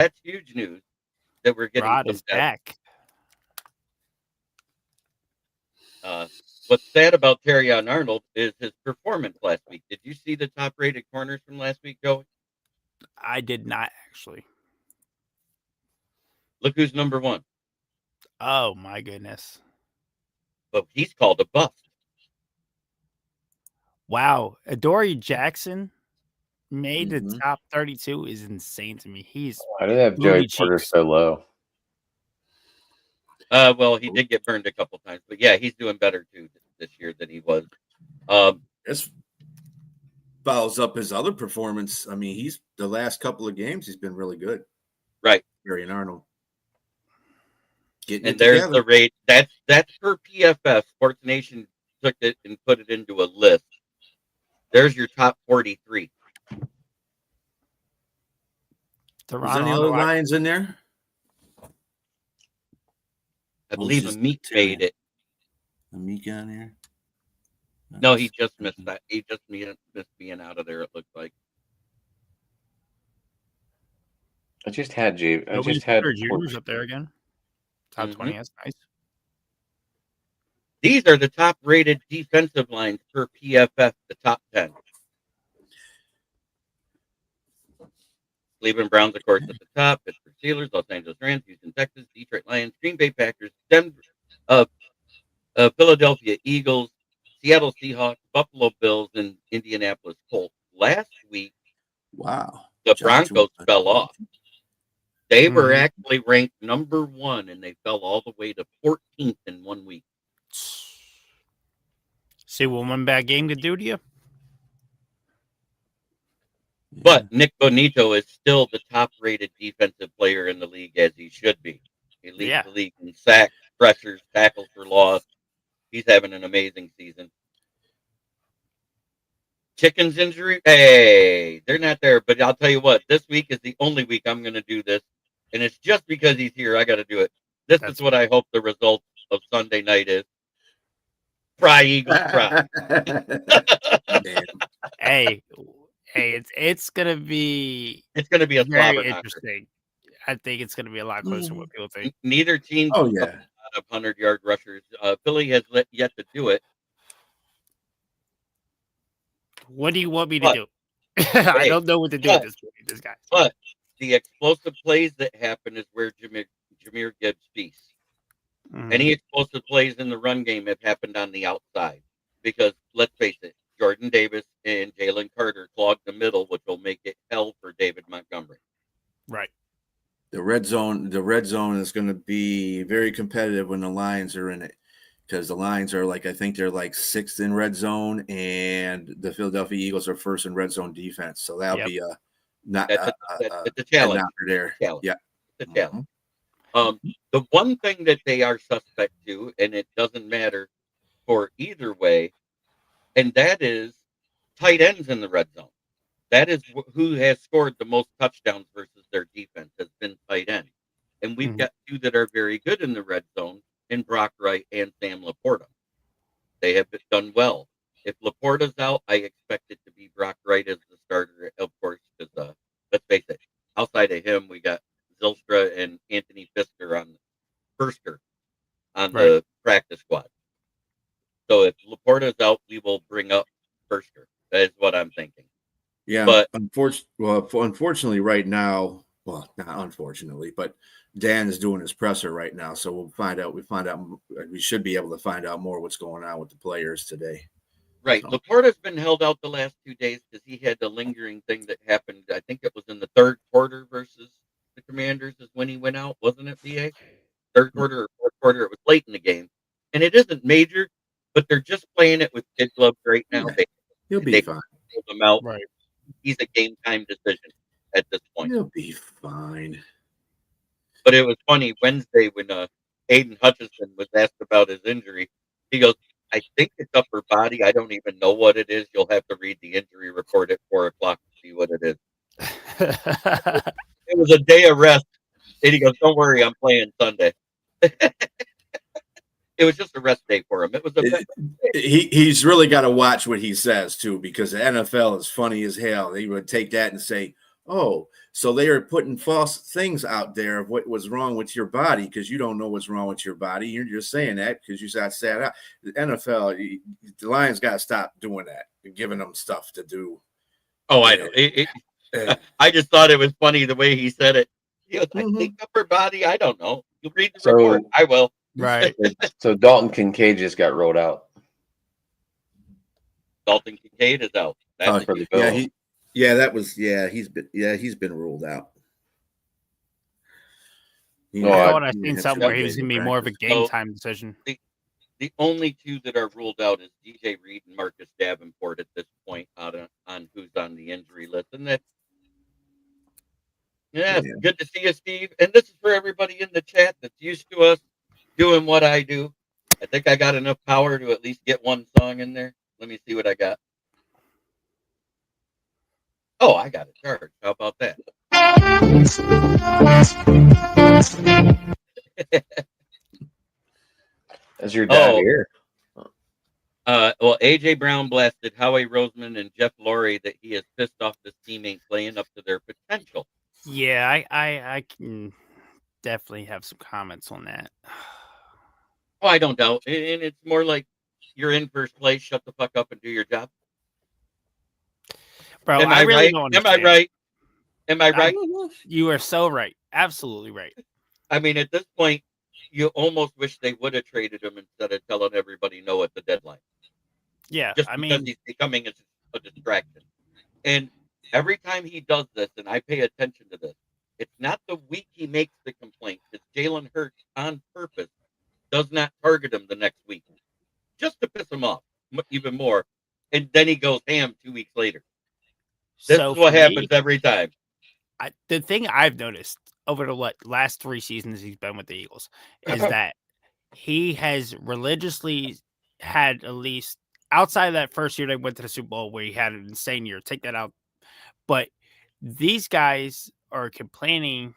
That's huge news that we're getting Rod some is depth. back. What's sad about Terrion Arnold is his performance last week. Did you see the top-rated corners from last week, Joey? I did not actually. Look who's number one. Oh my goodness. But he's called a bust. Wow. Adoree Jackson made the Mhm. top 32 is insane to me. He's Why do they have booty Joey Porter cheeks. so low? Well, he did get burned a couple times, but yeah, he's doing better too this year than he was. This follows up his other performance. I mean, he's the last couple of games he's been really good. Right. Terrion Arnold. Getting And it there's together. the rate. That's per PFF. Sports Nation took it and put it into a list. There's your top 43. Is any other Lions in there? I believe just Amik made it. Amik on there? No, he just missed that. He just missed being out of there, it looked like. I just had Junior's Porter. up there again. Top 20. That's nice. These are the top-rated defensive lines per PFF, the top 10. Cleveland Browns, of course, at the top. Pittsburgh Steelers, Los Angeles Rams, Houston Texans, Detroit Lions, Green Bay Packers, Denver, Philadelphia Eagles, Seattle Seahawks, Buffalo Bills, and Indianapolis Colts. Last week, wow, the Broncos fell off. They were actually ranked number 1, and they fell all the way to 14th in 1 week. See what one bad game could do to you? But Nick Bonito is still the top-rated defensive player in the league, as he should be. He leads the league in sacks, pressures, tackles for loss. He's having an amazing season. Chicken's injury, hey, they're not there. But I'll tell you what, this week is the only week I'm going to do this. And it's just because he's here, I got to do it. This is what I hope the result of Sunday night is. Fry, Eagles, fry. Hey, it's gonna be a very interesting. I think it's gonna be a lot closer than what people think. Neither team of 100-yard rushers. Philly has yet to do it. What do you want me to do? I don't know what to do at this point. This guy. But the explosive plays that happen is where Jahmyr Gibbs feasts. Any explosive plays in the run game have happened on the outside. Because, let's face it, Jordan Davis and Jalen Carter clogged the middle, which will make it hell for David Montgomery. Right. The red zone is going to be very competitive when the Lions are in it. Because the Lions are I think they're 6th in red zone, and the Philadelphia Eagles are 1st in red zone defense. So that'll be it's a challenge. There. Yeah. It's a challenge. The one thing that they are suspect to, and it doesn't matter for either way, and that is tight ends in the red zone. That is who has scored the most touchdowns versus their defense has been tight end. And we've got 2 that are very good in the red zone, in Brock Wright and Sam Laporta. They have done well. If Laporta's out, I expect it to be Brock Wright as the starter, of course, because let's face it, outside of him, we got Zylstra and Anthony Fisker on the practice squad. So if Laporta's out, we will bring up Fisker. That is what I'm thinking. Yeah, but unfortunately, right now, well, not unfortunately, but Dan is doing his presser right now, so we'll find out. We should be able to find out more what's going on with the players today. Right. So. Laporta's been held out the last 2 days because he had the lingering thing that happened. I think it was in the 3rd quarter versus the Commanders is when he went out, wasn't it, VA? 3rd quarter or 4th quarter. It was late in the game. And it isn't major, but they're just playing it with kid gloves right now. Yeah. He'll be fine. Him out. Right. He's a game time decision at this point. He'll be fine. But it was funny Wednesday when Aiden Hutchinson was asked about his injury. He goes, I think it's upper body. I don't even know what it is. You'll have to read the injury report at 4:00 to see what it is. It was a day of rest. And he goes, don't worry, I'm playing Sunday. It was just a rest day for him. It was he's really got to watch what he says too, because the NFL is funny as hell. They would take that and say, Oh, so they are putting false things out there of what was wrong with your body because you don't know what's wrong with your body. You're just saying that because you got sat out. The NFL, the Lions got to stop doing that, giving them stuff to do. Oh, I know. I just thought it was funny the way he said it. He goes, I think upper body. I don't know. You read the report. I will. Right. So Dalton Kincaid just got rolled out. Dalton Kincaid is out. That's For the Bills. He's been ruled out. I thought I seen something where he was going to be more of a game time decision. The only two that are ruled out is DJ Reed and Marcus Davenport at this point on who's on the injury list. And that's good to see you, Steve. And this is for everybody in the chat that's used to us doing what I do. I think I got enough power to at least get one song in there. Let me see what I got. Oh, I got it charged. How about that? As your dad here. Well, AJ Brown blasted Howie Roseman and Jeff Lurie that he is pissed off this team ain't playing up to their potential. Yeah, I can definitely have some comments on that. Oh, I don't doubt. And it's more like you're in first place. Shut the fuck up and do your job. Bro, I really don't understand. Am I right? Am I right? You are so right. Absolutely right. I mean, at this point, you almost wish they would have traded him instead of telling everybody no at the deadline. Yeah, just because he's becoming a distraction. And every time he does this, and I pay attention to this, it's not the week he makes the complaint. It's Jalen Hurts on purpose does not target him the next week just to piss him off even more. And then he goes ham 2 weeks later. This is what happens every time. The thing I've noticed over the last 3 seasons he's been with the Eagles is that he has religiously had, at least outside of that first year they went to the Super Bowl where he had an insane year, take that out. But these guys are complaining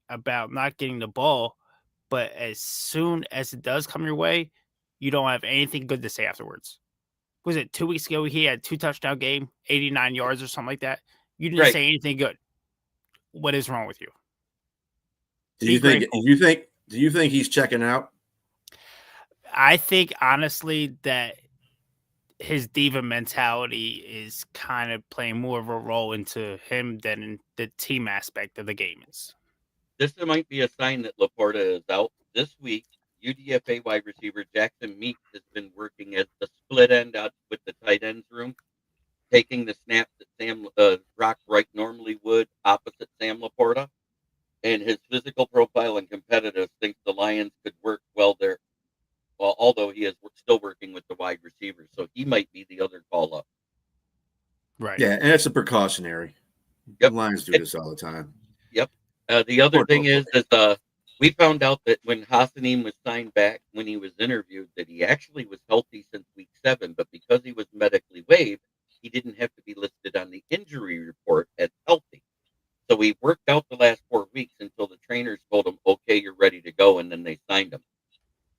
about not getting the ball, but as soon as it does come your way, you don't have anything good to say afterwards. Was it 2 weeks ago he had 2 touchdown game, 89 yards or something like that? You didn't say anything good. What is wrong with you? Do you think he's checking out? I think honestly that his diva mentality is kind of playing more of a role into him than in the team aspect of the game is. This might be a sign that Laporta is out. This week, UDFA wide receiver Jackson Meeks has been working as the split end out with the tight ends room, taking the snaps that Sam Rock Wright normally would opposite Sam Laporta. And his physical profile and competitive thinks the Lions could work well there. Well, although he is still working with the wide receivers, so he might be the other call up. Right. Yeah, and it's a precautionary. Yep. The Lions do this all the time. Yep. The other thing is we found out that when Hassanin was signed back, when he was interviewed, that he actually was healthy since week 7, but because he was medically waived, he didn't have to be listed on the injury report as healthy. So he worked out the last 4 weeks until the trainers told him, okay, you're ready to go, and then they signed him.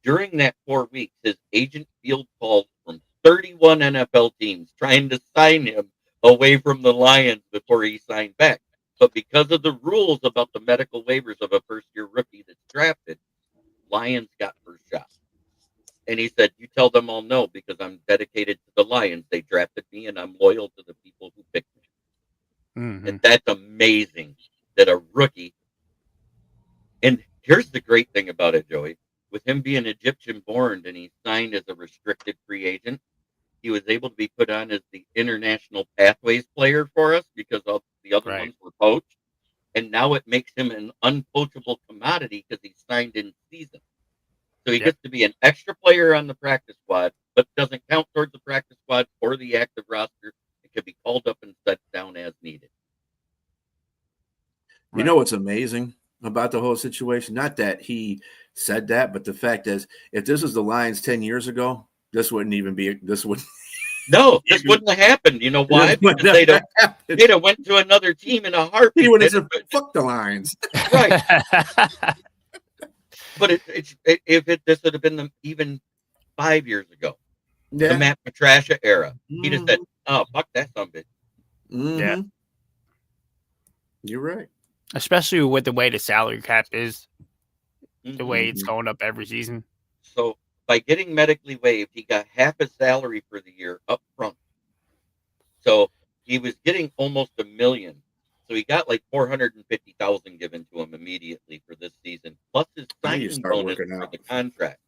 During that 4 weeks, his agent field calls from 31 NFL teams trying to sign him away from the Lions before he signed back. But because of the rules about the medical waivers of a first-year rookie that's drafted, Lions got first shot. And he said, you tell them all no, because I'm dedicated to the Lions. They drafted me, and I'm loyal to the people who picked me. Mm-hmm. And that's amazing that a rookie. And here's the great thing about it, Joey. With him being Egyptian born and he signed as a restricted free agent, he was able to be put on as the international pathways player for us because all the other ones were poached. And now it makes him an unpoachable commodity because he's signed in season. So he gets to be an extra player on the practice squad, but doesn't count towards the practice squad or the active roster. It can be called up and set down as needed. You know what's amazing about the whole situation? Not that he said that, but the fact is, if this was the Lions 10 years ago, this wouldn't even be. This would. No, this wouldn't have happened. You know why? Because they'd have went to another team in a heartbeat. He would have said, "Fuck the Lions." Right. But this would have been even 5 years ago, the Matt Patricia era. He'd have said, "Oh, fuck that son of a bitch." Mm-hmm. Yeah. You're right. especially with the way the salary cap is, the way it's Mhm. going up every season. So by getting medically waived, he got half his salary for the year up front. So he was getting almost $1 million. So he got like 450,000 given to him immediately for this season, plus his I need to signing start bonus working for out. the contract.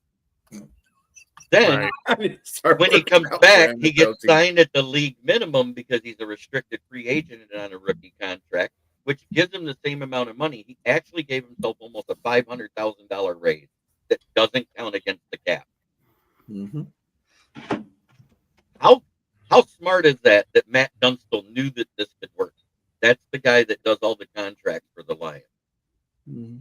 Then Right. I need to start when he working comes out, back, man. he gets signed at the league minimum because he's a restricted free agent and on a rookie contract, which gives him the same amount of money. He actually gave himself almost a $500,000 raise that doesn't count against the cap. Mm-hmm. How smart is that Matt Dunstall knew that this could work? That's the guy that does all the contracts for the Lions. Mm-hmm.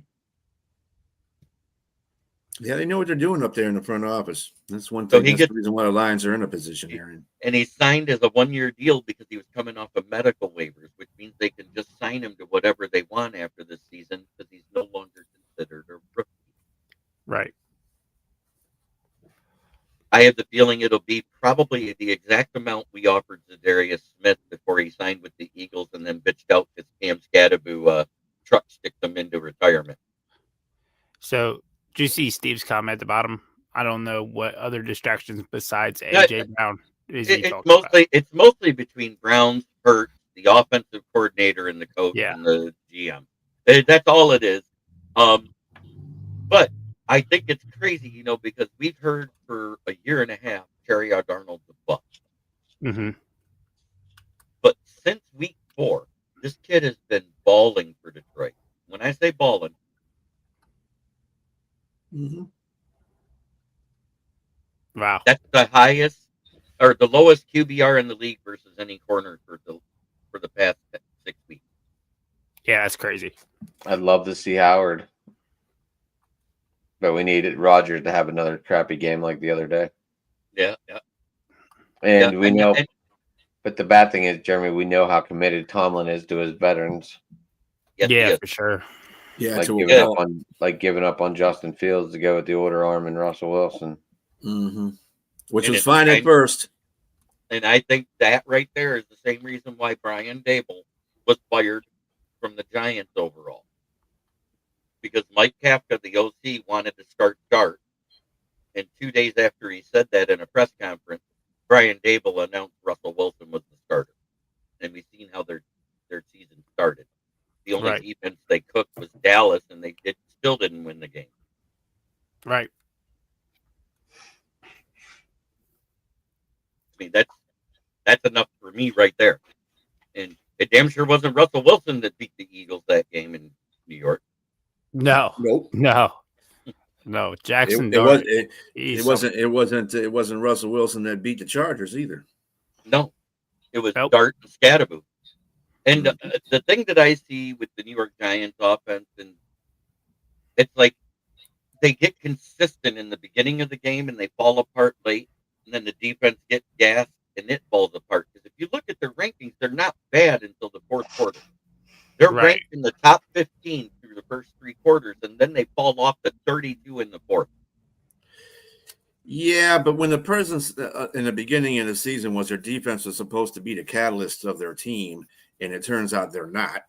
Yeah, they know what they're doing up there in the front office. That's one So thing. he That's gets, the reason why the Lions are in a position they're in. and he signed as a 1-year deal because he was coming off of medical waivers, which means they can just sign him to whatever they want after this season because he's no longer considered a rookie. Right. I have the feeling it'll be probably the exact amount we offered Zadarius Smith before he signed with the Eagles and then bitched out because Cam Scadaboo truck sticked him into retirement. So, do you see Steve's comment at the bottom? I don't know what other distractions besides Yeah, AJ Brown is he talking about. It's mostly between Browns, Hurts, the offensive coordinator, and the coach Yeah. and the GM. That's all it is. But I think it's crazy, because we've heard for a year and a half Terry Darnold's a bust. Mm-hmm. But since week 4, this kid has been balling for Detroit. When I say balling, Mm-hmm. Wow. that's the highest or the lowest QBR in the league versus any corner for the past 6 weeks. Yeah, that's crazy. I'd love to see Howard, but we needed Rodgers to have another crappy game like the other day. Yeah. And Yeah, we know, but the bad thing is, Jeremy, we know how committed Tomlin is to his veterans. Yes, he Yeah, is. for sure. Yeah, Like to giving up on Justin Fields to go with the older arm and Russell Wilson. Mm-hmm. Which And was it's fine at first. And I think that right there is the same reason why Brian Dable was fired from the Giants overall. Because Mike Kafka, the OC, wanted to start Dart. And 2 days after he said that in a press conference, Brian Dable announced Russell Wilson was the starter. And we've seen how their season started. The only Right. defense they cooked was Dallas, and they still didn't win the game. Right. I mean, that's enough for me right there. And it damn sure wasn't Russell Wilson that beat the Eagles that game in New York. No. Nope. No. Jackson It Dart. wasn't Russell Wilson that beat the Chargers either. No, it was Nope. Dart and Scadaboo. And the thing that I see with the New York Giants offense, and it's like they get consistent in the beginning of the game and they fall apart late, and then the defense gets gassed and it falls apart. Because if you look at their rankings, they're not bad until the fourth quarter. They're Right. ranked in the top 15 through the first 3 quarters, and then they fall off to 32 in the fourth. Yeah, but when the presence in the beginning of the season was their defense was supposed to be the catalyst of their team, and it turns out they're not.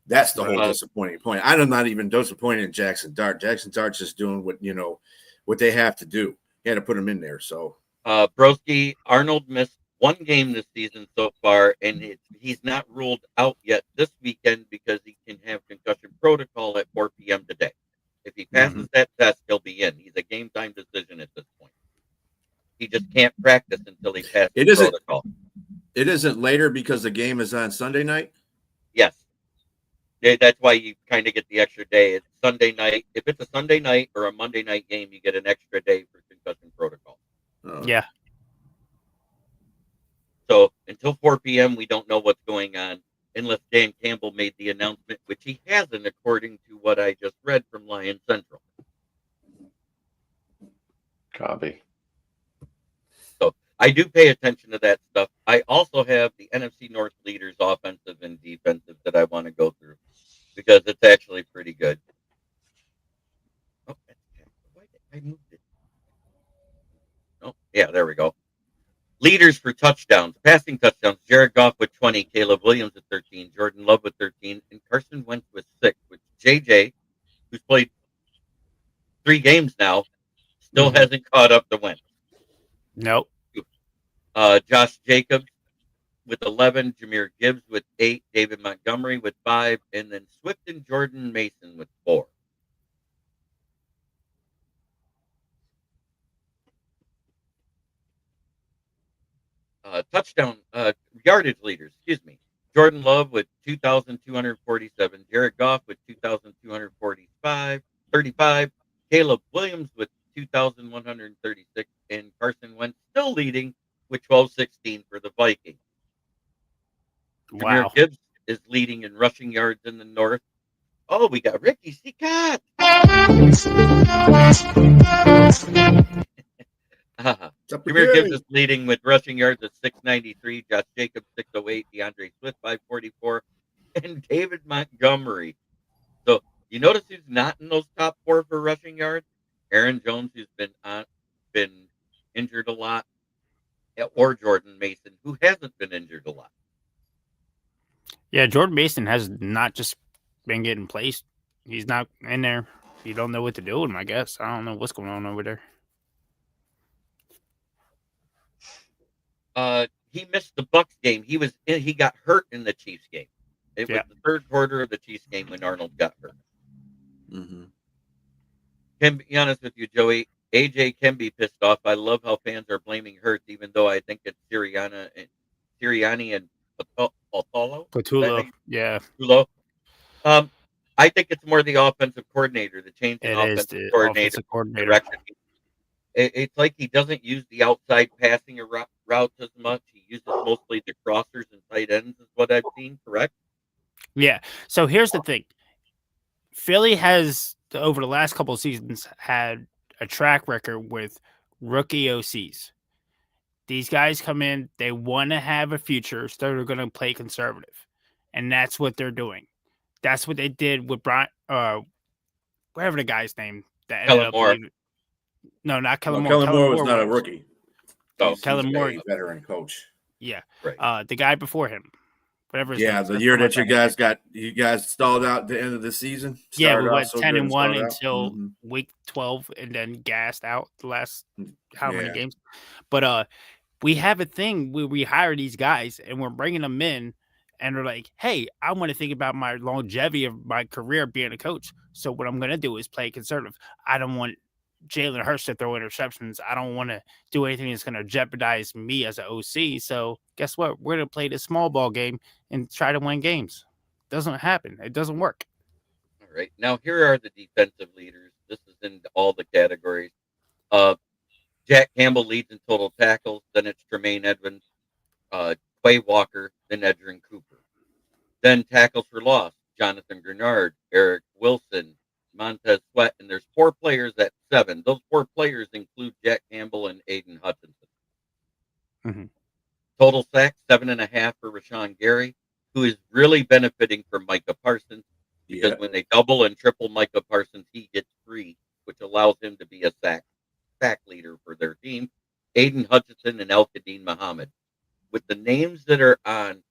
That's the whole disappointing point. I'm not even disappointed in Jackson Dart. Jackson Dart's just doing what they have to do. You had to put him in there. So, Broski, Arnold missed 1 game this season so far, and he's not ruled out yet this weekend because he can have concussion protocol at 4 p.m. today. If he passes that test, he'll be in. He's a game time decision at this point. He just can't practice until he passes protocol. It isn't later because the game is on Sunday night? Yes. That's why you kind of get the extra day. It's Sunday night. If it's a Sunday night or a Monday night game, you get an extra day for concussion protocol. Yeah. So until 4 p.m., we don't know what's going on unless Dan Campbell made the announcement, which he hasn't, according to what I just read from Lion Central. Copy. So I do pay attention to that stuff. I also have the NFC North leaders, offensive and defensive, that I want to go through because it's actually pretty good. Oh, why did I moved it? Oh, yeah, there we go. Leaders for touchdowns, passing touchdowns. Jared Goff with 20, Caleb Williams with 13, Jordan Love with 13, and Carson Wentz with 6. With JJ, who's played 3 games now, still Mhm. hasn't caught up to Wentz. Nope. Josh Jacobs with 11, Jahmyr Gibbs with 8, David Montgomery with 5, and then Swift and Jordan Mason with 4. Touchdown yardage leaders, excuse me. Jordan Love with 2,247, Jared Goff with 2,235, Caleb Williams with 2,136, and Carson Wentz still leading with 1,216 for the Vikings. Wow. Jahmyr Gibbs is leading in rushing yards in the North. Oh, we got Ricky Scott. Jahmyr Gibbs is leading with rushing yards at 693, Josh Jacobs 608, DeAndre Swift 544, and David Montgomery. So you notice who's not in those top 4 for rushing yards? Aaron Jones, who's been injured a lot, or Jordan Mason, who hasn't been injured a lot. Yeah, Jordan Mason has not just been getting placed. He's not in there. You don't know what to do with him, I guess. I don't know what's going on over there. He missed the Bucks game. He got hurt in the Chiefs game. It was the third quarter of the Chiefs game when Arnold got hurt. Mm-hmm. Can be honest with you, Joey. AJ can be pissed off. I love how fans are blaming Hurts, even though I think it's Sirianni and Patullo, yeah. Patullo. I think it's more the offensive coordinator, the change in offensive coordinator. Direction. It's like he doesn't use the outside passing routes as much. He uses mostly the crossers and tight ends, is what I've seen. Correct? Yeah. So here's the thing: Philly has, over the last couple of seasons, had a track record with rookie OCs. These guys come in, they want to have a future, so they're going to play conservative, and that's what they're doing. That's what they did with Brian, whatever the guy's name that ended Kellen up Moore. leaving. No, not Kellen Moore. Kellen Moore was not a rookie. Oh, Kellen Moore, a veteran coach. Yeah, right. The guy before him, whatever his name is. The year that you guys stalled out at the end of the season. Yeah, we went 10-1 until week 12, and then gassed out the last many games. But we have a thing where we hire these guys and we're bringing them in, and they're like, "Hey, I want to think about my longevity of my career being a coach. So what I'm going to do is play conservative. I don't want Jalen Hurts to throw interceptions. I don't want to do anything that's going to jeopardize me as an OC. So guess what? We're going to play this small ball game and try to win games." Doesn't happen. It doesn't work. All right. Now, here are the defensive leaders. This is in all the categories. Jack Campbell leads in total tackles. Then it's Tremaine Edmonds, Quay Walker, then Edgerrin Cooper. Then tackles for loss, Jonathan Grenard, Eric Wilson, Montez Sweat, and there's 4 players at 7. Those 4 players include Jack Campbell and Aiden Hutchinson. Mm-hmm. Total sacks, 7.5 for Rashawn Gary, who is really benefiting from Micah Parsons, because when they double and triple Micah Parsons, he gets free, which allows him to be a sack leader for their team. Aiden Hutchinson and El-Kadeen Muhammad. With the names that are on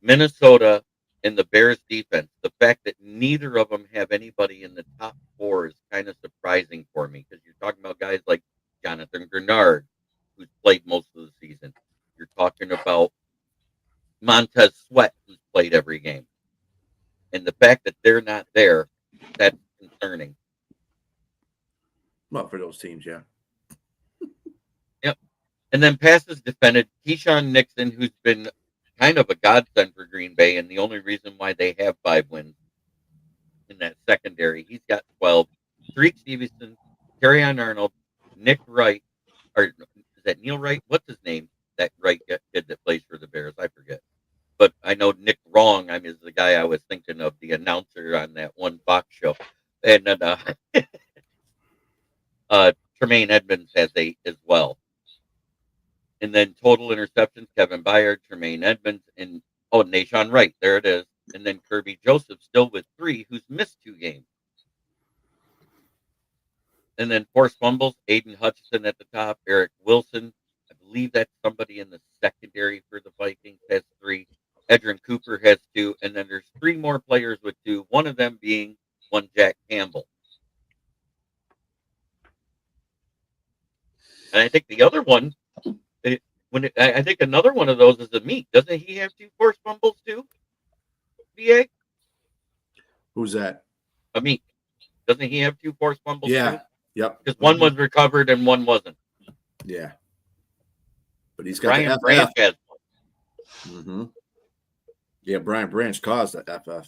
Minnesota and the Bears defense, the fact that neither of them have anybody in the top 4 is kind of surprising for me, because you're talking about guys like Jonathan Grenard, who's played most of the season. You're talking about Montez Sweat, who's played every game. And the fact that they're not there, that's concerning. Well, for those teams, yeah. Yep. And then passes defended, Keyshawn Nixon, who's been kind of a godsend for Green Bay, and the only reason why they have 5 wins in that secondary. He's got 12. Tariq Stevenson, Terrion Arnold, Nick Wright, or is that Neil Wright? What's his name? That Wright kid that plays for the Bears, I forget. But I know Nick Wrong. Is the guy I was thinking of, the announcer on that one Fox show. And then Tremaine Edmonds has 8 as well. And then total interceptions, Kevin Byard, Tremaine Edmonds, and Nashawn Wright. There it is. And then Kirby Joseph still with 3, who's missed 2 games. And then forced fumbles, Aiden Hutchinson at the top, Eric Wilson, I believe that's somebody in the secondary for the Vikings has 3. Edrin Cooper has 2, and then there's 3 more players with 2. One of them being one Jack Campbell. And I think the other one, I think another one of those is a Meek. Doesn't he have 2 forced fumbles too? VA? Who's that? A Meek. Doesn't he have 2 forced fumbles Yeah. too? Yep. Because one was recovered and one wasn't. Yeah. But he's got Brian the Branch FF. has one. Mm-hmm. Yeah, Brian Branch caused that FF.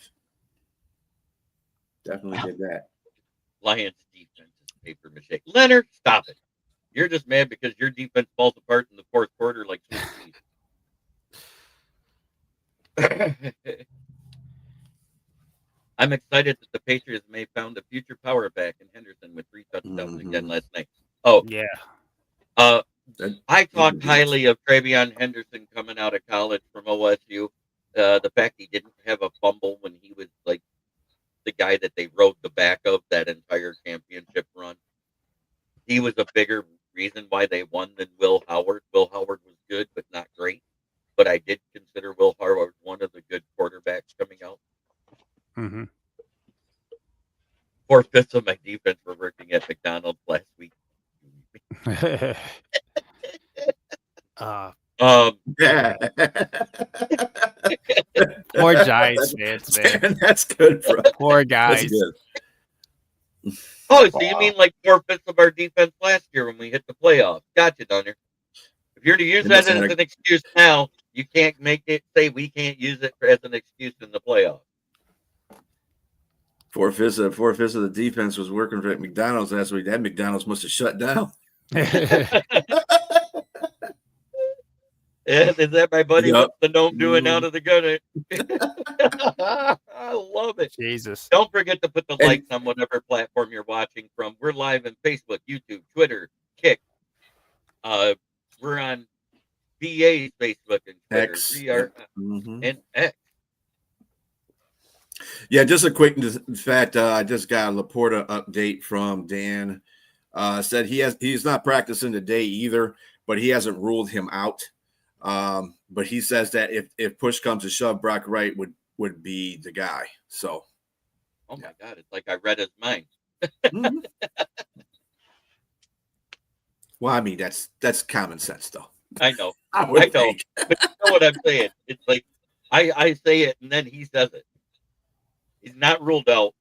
Definitely did that. Lions defense is paper mache. Leonard, stop it. You're just mad because your defense falls apart in the 4th quarter like sweet peas. I'm excited that the Patriots may found a future power back in Henderson with 3 touchdowns again last night. Oh, Yeah. I talked highly of Travion Henderson coming out of college from OSU. The fact he didn't have a fumble when he was like the guy that they rode the back of that entire championship run. He was a bigger reason why they won than Will Howard. Will Howard was good, but not great. But I did consider Will Howard one of the good quarterbacks coming out. Mm-hmm. 4/5 of my defense were working at McDonald's last week. Yeah. Poor Giants fans, man. That's good, bro. Poor That's guys. good. Oh, so you mean like 4/5 of our defense last year when we hit the playoffs? Gotcha, Dunner. If you're to use that as an excuse now, you can't make it say we can't use it as an excuse in the playoffs. 4/5 of the defense was working for McDonald's last week. That McDonald's must have shut down. Is that my buddy? Yep. What's the gnome doing out of the gunner? I love it. Jesus. Don't forget to put the likes on whatever platform you're watching from. We're live on Facebook, YouTube, Twitter, Kick. We're on BA's Facebook and Twitter. X. We are and X. Yeah, just a quick fact. I just got a Laporta update from Dan. Said he's not practicing today either, but he hasn't ruled him out. But he says that if push comes to shove, Brock Wright would be the guy. So, oh my God, it's like I read his mind. Well, I mean that's common sense, though. I know, I know, think. but you know what I'm saying. It's like I say it and then he says it. He's not ruled out,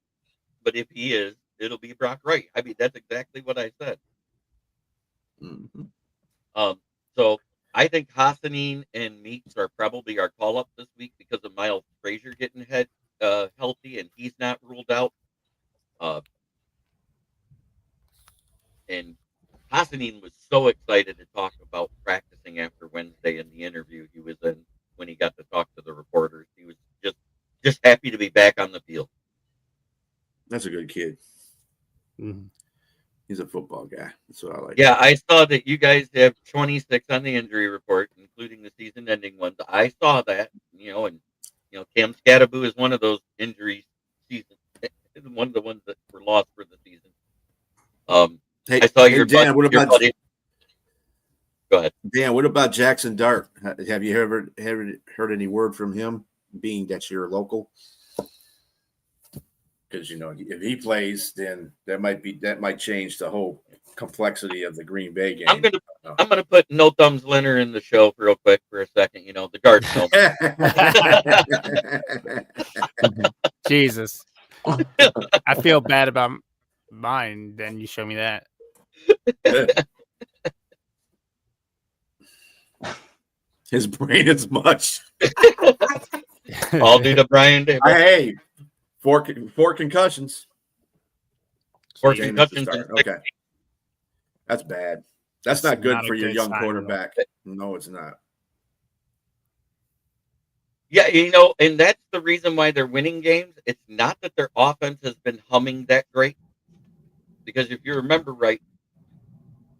but if he is, it'll be Brock Wright. I mean, that's exactly what I said. So I think Hassanin and Meeks are probably our call-up this week because of Miles Frazier getting healthy, and he's not ruled out. And Hassanin was so excited to talk about practicing after Wednesday in the interview he was in when he got to talk to the reporters. He was just happy to be back on the field. That's a good kid. Mm-hmm. He's a football guy. That's what I like. Yeah, I saw that you guys have 26 on the injury report, including the season-ending ones. I saw that, and Cam Scattaboo is one of those injuries season, one of the ones that were lost for the season. Hey, I saw your Dan. What about buddy. Go ahead, Dan? What about Jackson Dart? Have you ever heard any word from him? Being that you're local, because if he plays, then that might change the whole complexity of the Green Bay game. I'm gonna put No Thumbs Leonard in the show real quick for a second. The guard film. Jesus. I feel bad about mine. Then you show me that. His brain is mush. I'll do the Brian Day. Hey, four concussions. 4 Jameis to concussions. start. Okay, that's bad. That's not good not a for your good young sign, quarterback. No, it's not. Yeah, and that's the reason why they're winning games. It's not that their offense has been humming that great. Because if you remember right,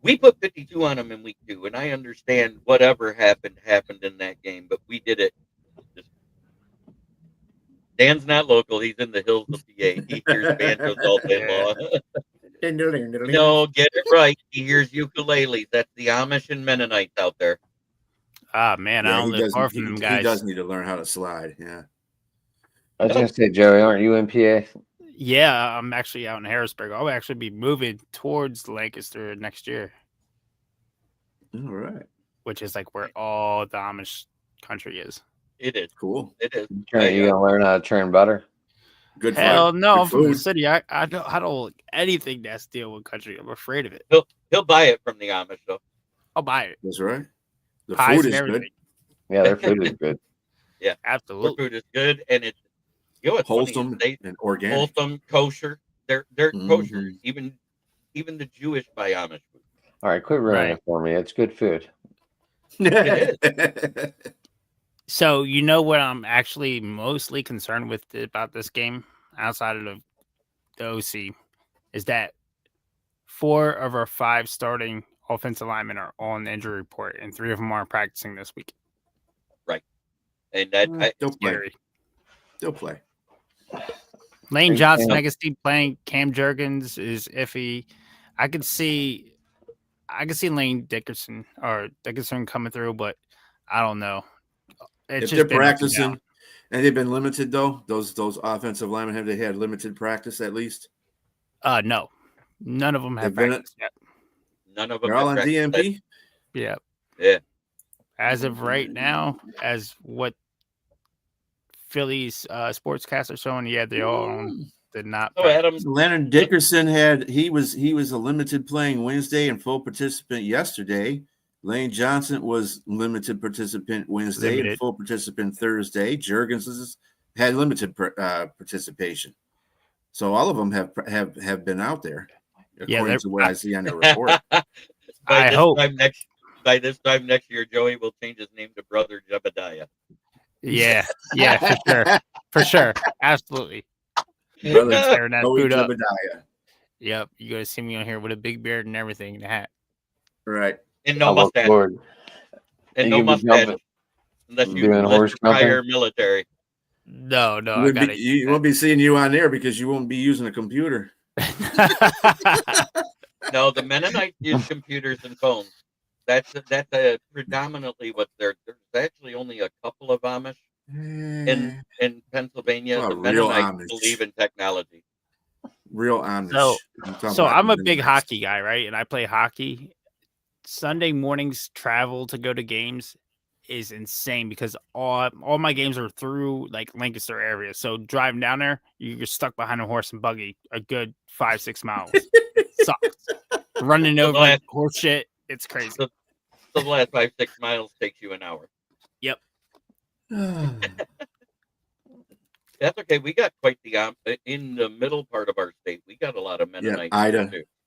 we put 52 on them in week 2, and I understand whatever happened in that game, but we did it. Dan's not local. He's in the hills of PA. He hears banjos all day long. No, get it right. He hears ukuleles. That's the Amish and Mennonites out there. Ah, man, I Yeah, don't he live does. far from them He guys. does need to learn how to slide. Yeah. I was gonna say, Joey, aren't you in PA? Yeah, I'm actually out in Harrisburg. I'll actually be moving towards Lancaster next year, All right. which is like where all the Amish country is. It is. Cool. It is. You gonna learn how to churn butter? Good. Hell fun. no, Good I'm from the food. city. I don't like anything that's deal with country. I'm afraid of it. He'll buy it from the Amish though. I'll buy it. That's right. The Pies food and is everything. good, Yeah, their food is good. Their Absolutely. food is good, and it's what's funny is wholesome, they and organic. wholesome, kosher. They're kosher. Mhm. Even the Jewish buy Amish food. All right, quit ruining Right. it for me. It's good food. So you know what I'm actually mostly concerned with about this game, outside of the OC, is that 4 of our 5 starting offensive linemen are on the injury report, and 3 of them aren't practicing this week. And that They'll play. Scary. They'll play. Lane Big Johnson, fan. I can see playing. Cam Jurgens is iffy. I could see Lane Dickerson coming through, but I don't know. It's If just they're been up and practicing, down. and they've been limited though, those offensive linemen, have they had limited practice at least? No, none of them have They've been- practiced yet. none of them They're all have on practiced that. DMP. Yeah. Yeah. As of right now, as what Philly's sportscasts are showing, yeah, they all did not. So practice. Adam, Leonard Dickerson was a limited playing Wednesday and full participant yesterday. Lane Johnson was limited participant Wednesday and Limited. full participant Thursday. Jurgens had limited participation. So all of them have been out there, according to what I see on their report. by this time next year, Joey will change his name to Brother Jebediah. Yeah, for sure, absolutely. Brother Tearing that Joey food up. Jebediah. Yep, you gotta see me on here with a big beard and everything in the hat. Right. And I no look mustache. forward. And You no can be mustache. jumping- Unless doing you're horse prior military. No, You I won't gotta. you won't be seeing you on there because you won't be using a computer. No, the Mennonites use computers and phones. That's predominantly what there's actually only a couple of Amish in Pennsylvania. Oh, The real Mennonites Amish. believe in technology. Real Amish. So I'm a big hockey guy, right? And I play hockey. Sunday mornings travel to go to games is insane because all my games are through like Lancaster area. So driving down there, you're stuck behind a horse and buggy a good 5-6 miles. It sucks. Running over like horse shit. It's crazy. So the last 5-6 miles takes you an hour. Yep. That's okay. We got quite the in the middle part of our state. We got a lot of Mennonites.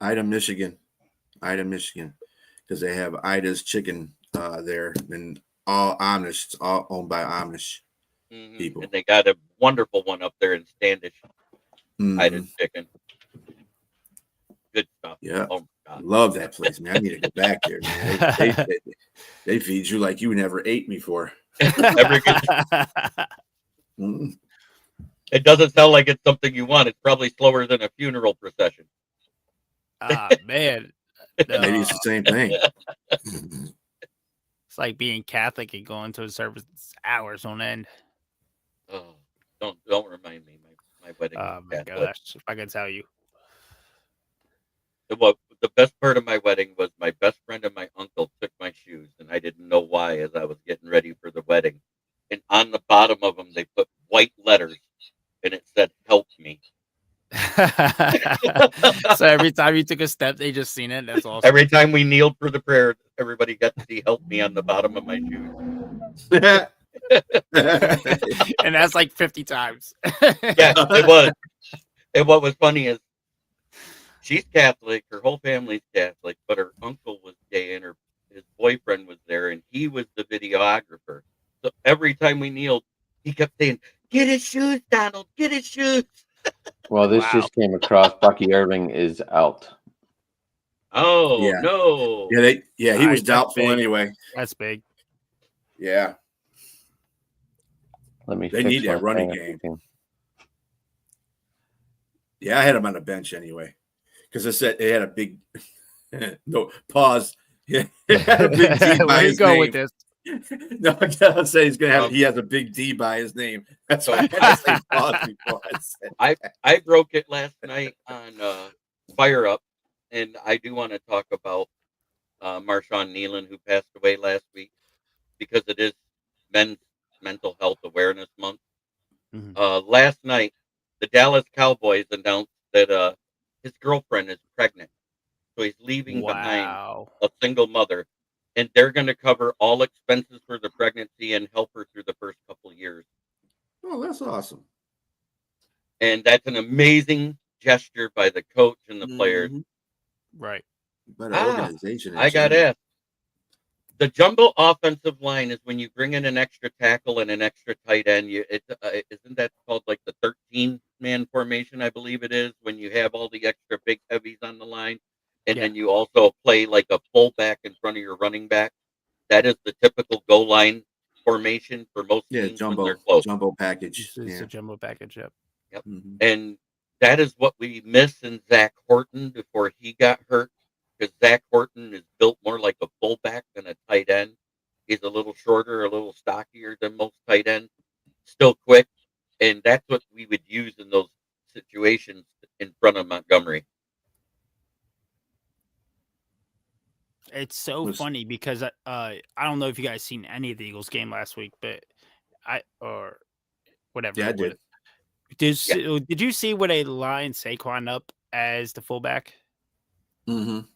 Ida, Michigan, because they have Ida's chicken there, and all Amish, it's all owned by Amish people. And they got a wonderful one up there in Standish. Mhm. Ida's chicken. Good stuff. Yeah. Oh my God. Love that place, man. I need to go back there, man. They feed you like you never ate before. Mm. It doesn't sound like it's something you want. It's probably slower than a funeral procession. Ah, man. Maybe it's the same thing. It's like being Catholic and going to a service hours on end. Oh, don't remind me. My wedding. Oh was my Catholic. gosh, if I could tell you. The best part of my wedding was my best friend and my uncle took my shoes, and I didn't know why as I was getting ready for the wedding. And on the bottom of them, they put white letters, and it said, "Help me." So every time you took a step, they just seen it. That's awesome. Every time we kneeled for the prayer, everybody got to see "Help me" on the bottom of my shoes. And that's like 50 times. Yeah, it was. And what was funny is she's Catholic, her whole family's Catholic, but her uncle was gay and his boyfriend was there, and he was the videographer. So every time we kneeled, he kept saying, "Get his shoes, Donald, get his shoes." Well, this Wow. just came across. Bucky Irving is out. Oh, Yeah. no. Yeah, he was That's doubtful big. anyway. That's big. Yeah. Let me. They fix need that my running thing. game. Yeah, I had him on the bench anyway. because it said it had a big no pause. It had a big D by Where you his go name. with this? No, I gotta say he's gonna have. Um, He has a big D by his name. That's So- why I had to say pause before I said. I broke it last night on Fire Up, and I do want to talk about Marshawn Nealon, who passed away last week, because it is Men's Mental Health Awareness Month. Mhm. Last night, the Dallas Cowboys announced that his girlfriend is pregnant, so he's leaving behind Wow. a single mother, and they're going to cover all expenses for the pregnancy and help her through the first couple of years. Oh, that's awesome. And that's an amazing gesture by the coach and the players. Mhm. Right. Better Ah, organization. in I got general. asked. The jumbo offensive line is when you bring in an extra tackle and an extra tight end. Isn't that called like the 13-man formation? I believe it is, when you have all the extra big heavies on the line, and Yeah. then you also play like a fullback in front of your running back. That is the typical goal line formation for most Yeah, teams when they're close. jumbo package. This is Yeah. a jumbo package. Yep. Mhm. And that is what we miss in Zach Horton before he got hurt, because Zach Horton is built more like a fullback than a tight end. He's a little shorter, a little stockier than most tight ends, still quick. And that's what we would use in those situations in front of Montgomery. It's so Was- funny because I don't know if you guys seen any of the Eagles game last week, but or whatever. Yeah, I did. Did you see what they lined Saquon up as the fullback? Mhm.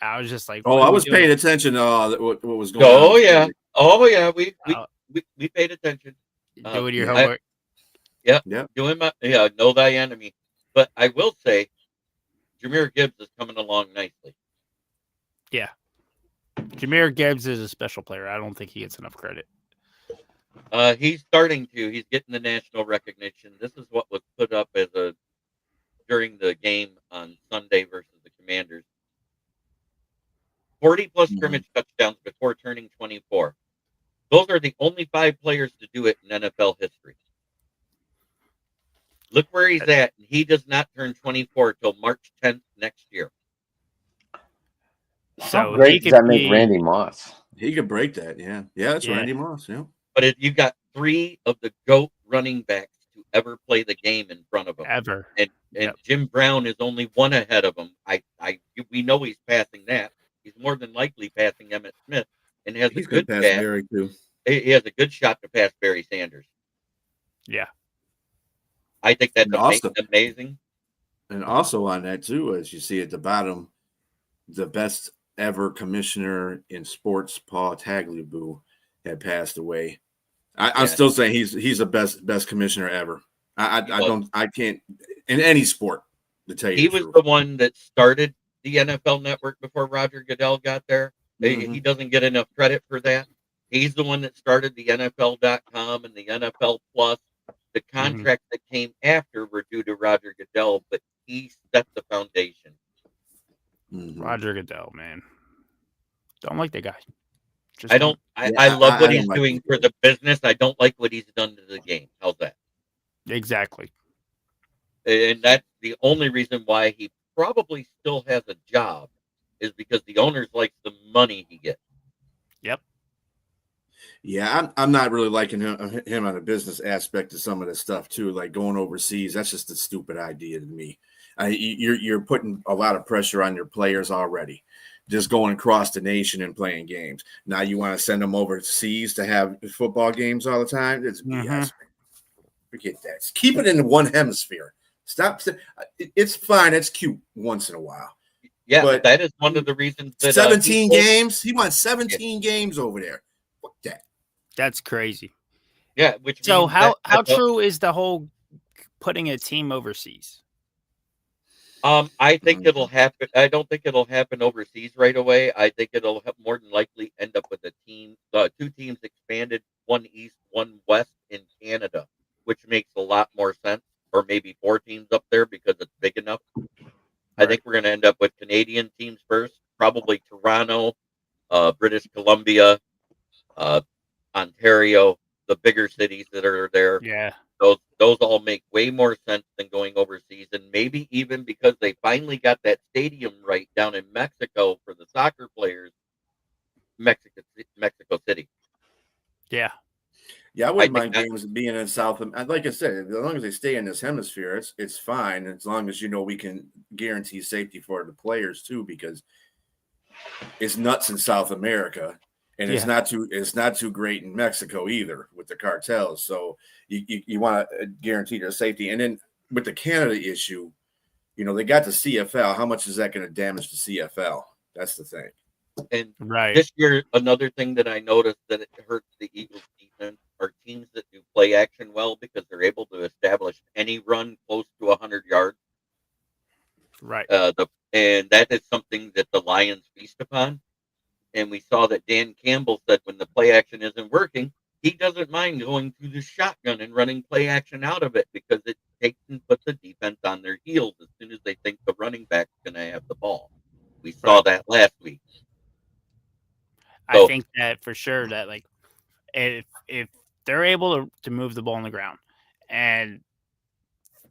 I was just like, Oh, what I are we was doing? paying attention to what was going on. Oh yeah, oh yeah. We paid attention. Doing your yeah. homework. Doing my know thy enemy. But I will say, Jahmyr Gibbs is coming along nicely. Jahmyr Gibbs is a special player. I don't think he gets enough credit. He's starting to. He's getting the national recognition. This is what was put up as during the game on Sunday versus the Commanders. 40-plus Mhm. scrimmage touchdowns before turning 24. Those are the only 5 players to do it in NFL history. Look where he's at. He does not turn 24 till March 10th next year. How So he great does could that make be- Randy Moss? He could break that. Yeah. Yeah, that's Yeah. Randy Moss. Yeah. But you got 3 of the GOAT running backs to ever play the game in front of him. ever. And Yep. Jim Brown is only 1 ahead of him. We know he's passing that. He's more than likely passing Emmitt Smith, and has He's a going good to pass shot. Barry, too. He has a good shot to pass Barry Sanders. Yeah. I think that's And also- amazing. And also on that, too, as you see at the bottom, the best ever commissioner in sports, Paul Tagliabue, had passed away. I'm Yeah. still saying he's the best commissioner ever. I can't in any sport, to tell you He the was truth. the one that started the NFL Network before Roger Goodell got there. Mhm. He doesn't get enough credit for that. He's the one that started the NFL.com and the NFL Plus. The contracts that came after were due to Roger Goodell, but he set the foundation. Mhm. Roger Goodell, man. Don't like the guy. Just I don't. Yeah, I love I what don't he's like doing him. for the business. I don't like what he's done to the game. How's that? Exactly. And that's the only reason why he probably still has a job, is because the owners like the money he gets. Yep. Yeah, I'm not really liking him on a business aspect of some of this stuff too, like going overseas. That's just a stupid idea to me. You're putting a lot of pressure on your players already, just going across the nation and playing games. Now you want to send them overseas to have football games all the time? It's BS. Man. Forget that. Keep it in one hemisphere. Stop. It's fine. It's cute once in a while. Yeah, But that is one of the reasons that 17 games. He won 17 games over there. Fuck that. That's crazy. Yeah, which So means how that- true is the whole putting a team overseas? I think it'll happen. I don't think it'll happen overseas right away. I think it'll more than likely end up with a team, 2 teams expanded, 1 East, 1 West in Canada, which makes a lot more sense. Or maybe 4 teams up there because it's big enough. I think we're going to end up with Canadian teams first, probably Toronto, British Columbia, Ontario, the bigger cities that are there. Yeah. those all make way more sense than going overseas, and maybe even because they finally got that stadium right down in Mexico for the soccer players, Mexico City. Yeah. Yeah, I wouldn't I think mind games being in South. Like I said, as long as they stay in this hemisphere, it's fine. As long as we can guarantee safety for the players too, because it's nuts in South America, and Yeah. it's not too great in Mexico either with the cartels. So you want to guarantee their safety, and then with the Canada issue, they got the CFL. How much is that going to damage the CFL? That's the thing. And Right. this year, another thing that I noticed that it hurts the Eagles defense are teams that do play action well because they're able to establish any run close to 100 yards. Right. And that is something that the Lions feast upon. And we saw that Dan Campbell said when the play action isn't working, he doesn't mind going through the shotgun and running play action out of it because it takes and puts the defense on their heels as soon as they think the running back's going to have the ball. We saw that last week. I So- think that for sure that like if they're able to move the ball on the ground, and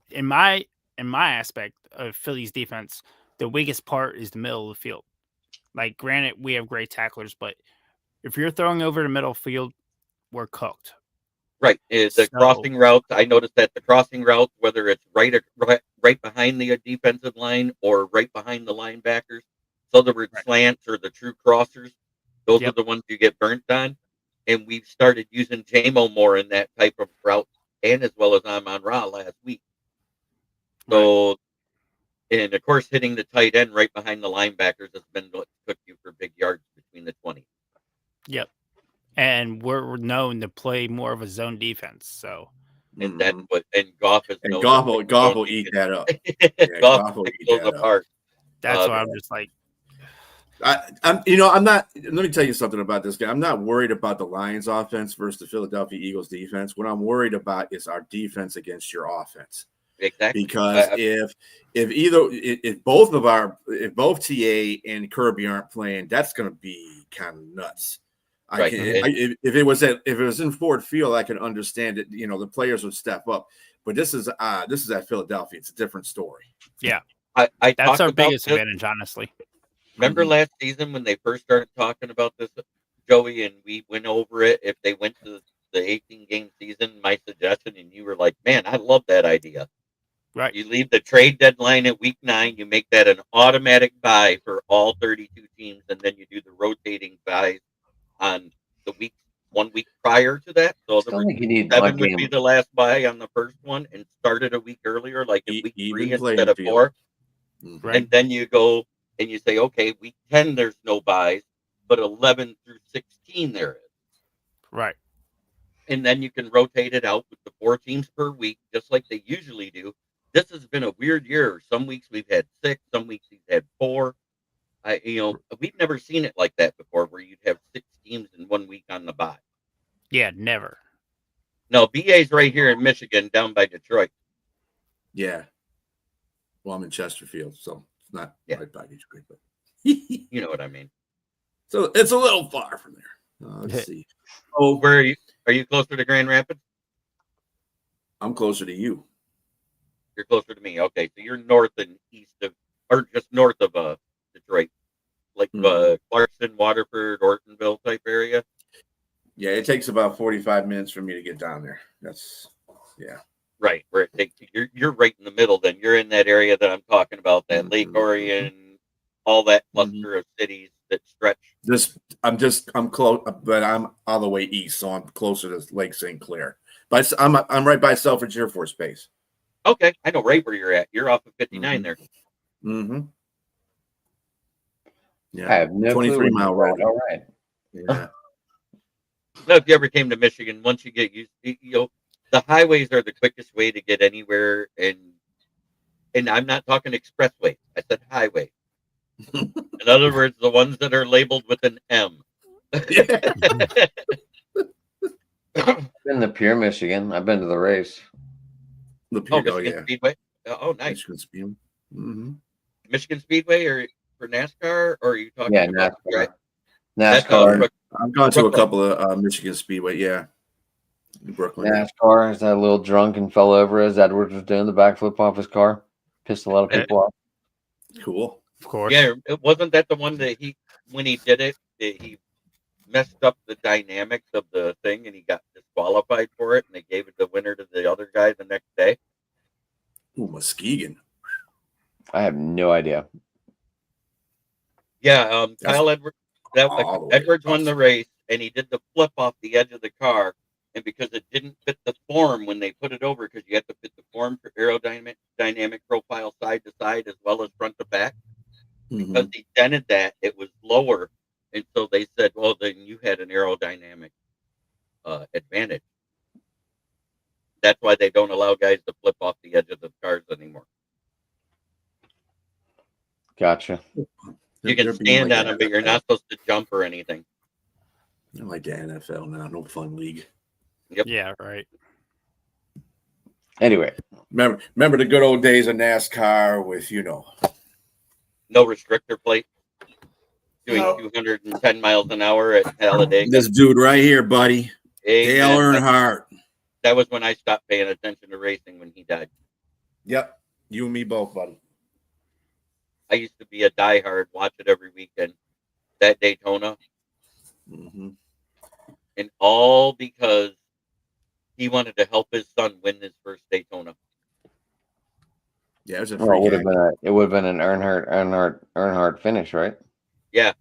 in my aspect of Philly's defense, the weakest part is the middle of the field. Like, granted, we have great tacklers, but if you're throwing over the middle field, we're cooked. Right. The So- crossing routes, I noticed that the crossing routes, whether it's right behind the defensive line or right behind the linebackers, so there were slants or the true crossers, those are the ones you get burnt on. And we've started using JMO more in that type of route, and as well as Amon-Ra last week. So, and of course, hitting the tight end right behind the linebackers has been what took you for big yards between the 20. Yep. And we're known to play more of a zone defense. So, And that's what, and Goff is And known Goff to- will eat that up. Goff Goff will picks eat those that up. apart. that's why I'm just like, I'm not. Let me tell you something about this guy. I'm not worried about the Lions offense versus the Philadelphia Eagles defense. What I'm worried about is our defense against your offense. Exactly. Because if both TA and Kirby aren't playing, that's going to be kind of nuts. Right. If it was in Ford Field, I can understand it. The players would step up. But this is at Philadelphia. It's a different story. yeah, I that's talked our about biggest this. advantage, honestly. Remember last season when they first started talking about this, Joey, and we went over it? If they went to the 18-game season, my suggestion, and you were like, man, I love that idea. Right. You leave the trade deadline at week 9, you make that an automatic buy for all 32 teams, and then you do the rotating buys on the 1 week prior to that. So Still think you need 7 one would game. be the last buy on the first one and started a week earlier, like in week Even 3 playing instead of field. 4. Right. And then you go and you say, okay, week 10 there's no buys, but 11 through 16 there is. Right. And then you can rotate it out with the 4 teams per week, just like they usually do. This has been a weird year. Some weeks we've had 6, some weeks we've had 4. We've never seen it like that before, where you'd have 6 teams in 1 week on the bye. Yeah, never. No, BA's right here in Michigan, down by Detroit. Yeah. Well, I'm in Chesterfield, so it's not right by Detroit, but You know what I mean. so it's a little far from there. Let's see. Oh, where are you? Are you closer to Grand Rapids? I'm closer to you. You're closer to me. Okay, so you're north and east of, or just north of Detroit, like Clarkson, Waterford, Ortonville type area. Yeah, it takes about 45 minutes for me to get down there. Right, where it takes you're right in the middle. Then you're in that area that I'm talking about, that Lake Orion, all that cluster of cities that stretch. I'm close, but I'm all the way east, so I'm closer to Lake St. Clair. But I'm right by Selfridge Air Force Base. Okay, I know right where you're at. You're off of 59 there. Mm-hmm. Yeah, I have no 23 clue. mile road. All right. Yeah. Now, if you ever came to Michigan, once you get used, the highways are the quickest way to get anywhere, and I'm not talking expressway. I said highway. In other words, the ones that are labeled with an M. I've been to Pure, Michigan. I've been to the race. Michigan Speedway. Oh, nice. Michigan Speedway. Mm-hmm. Michigan Speedway, or for NASCAR, or are you talking about NASCAR. That's NASCAR. I've gone to a couple of Michigan Speedway. Yeah. Brooklyn. NASCAR is that a little drunk and fell over as Edwards was doing the backflip off his car. Pissed a lot of people off. Cool. Of course. Yeah, it wasn't that the one that when he did it, he messed up the dynamics of the thing and he got disqualified for it, and they gave it the winner to the other guy the next day. Ooh, Muskegon. I have no idea. Yeah, Kyle Edwards. all the way Edwards won across. the race, and he did the flip off the edge of the car. And because it didn't fit the form when they put it over, because you have to fit the form for aerodynamic profile side to side as well as front to back. Because he dented that, it was lower, and so they said, "Well, then you had an aerodynamic advantage." That's why they don't allow guys to flip off the edge of the cars anymore. Gotcha. You can stand on them, but you're not supposed to jump or anything. They're like the NFL now, no fun league. Yep. Yeah, right. Anyway, Remember the good old days of NASCAR with No restrictor plate. Doing No. 210 miles an hour at Talladega. this dude right here, buddy, Dale Amen. Earnhardt. That was when I stopped paying attention to racing when he died. Yep, you and me both, buddy. I used to be a diehard, watch it every weekend. That Daytona, Mm-hmm. and all because he wanted to help his son win his first Daytona. Yeah, it was a well, free it would have been an Earnhardt finish, right? Yeah,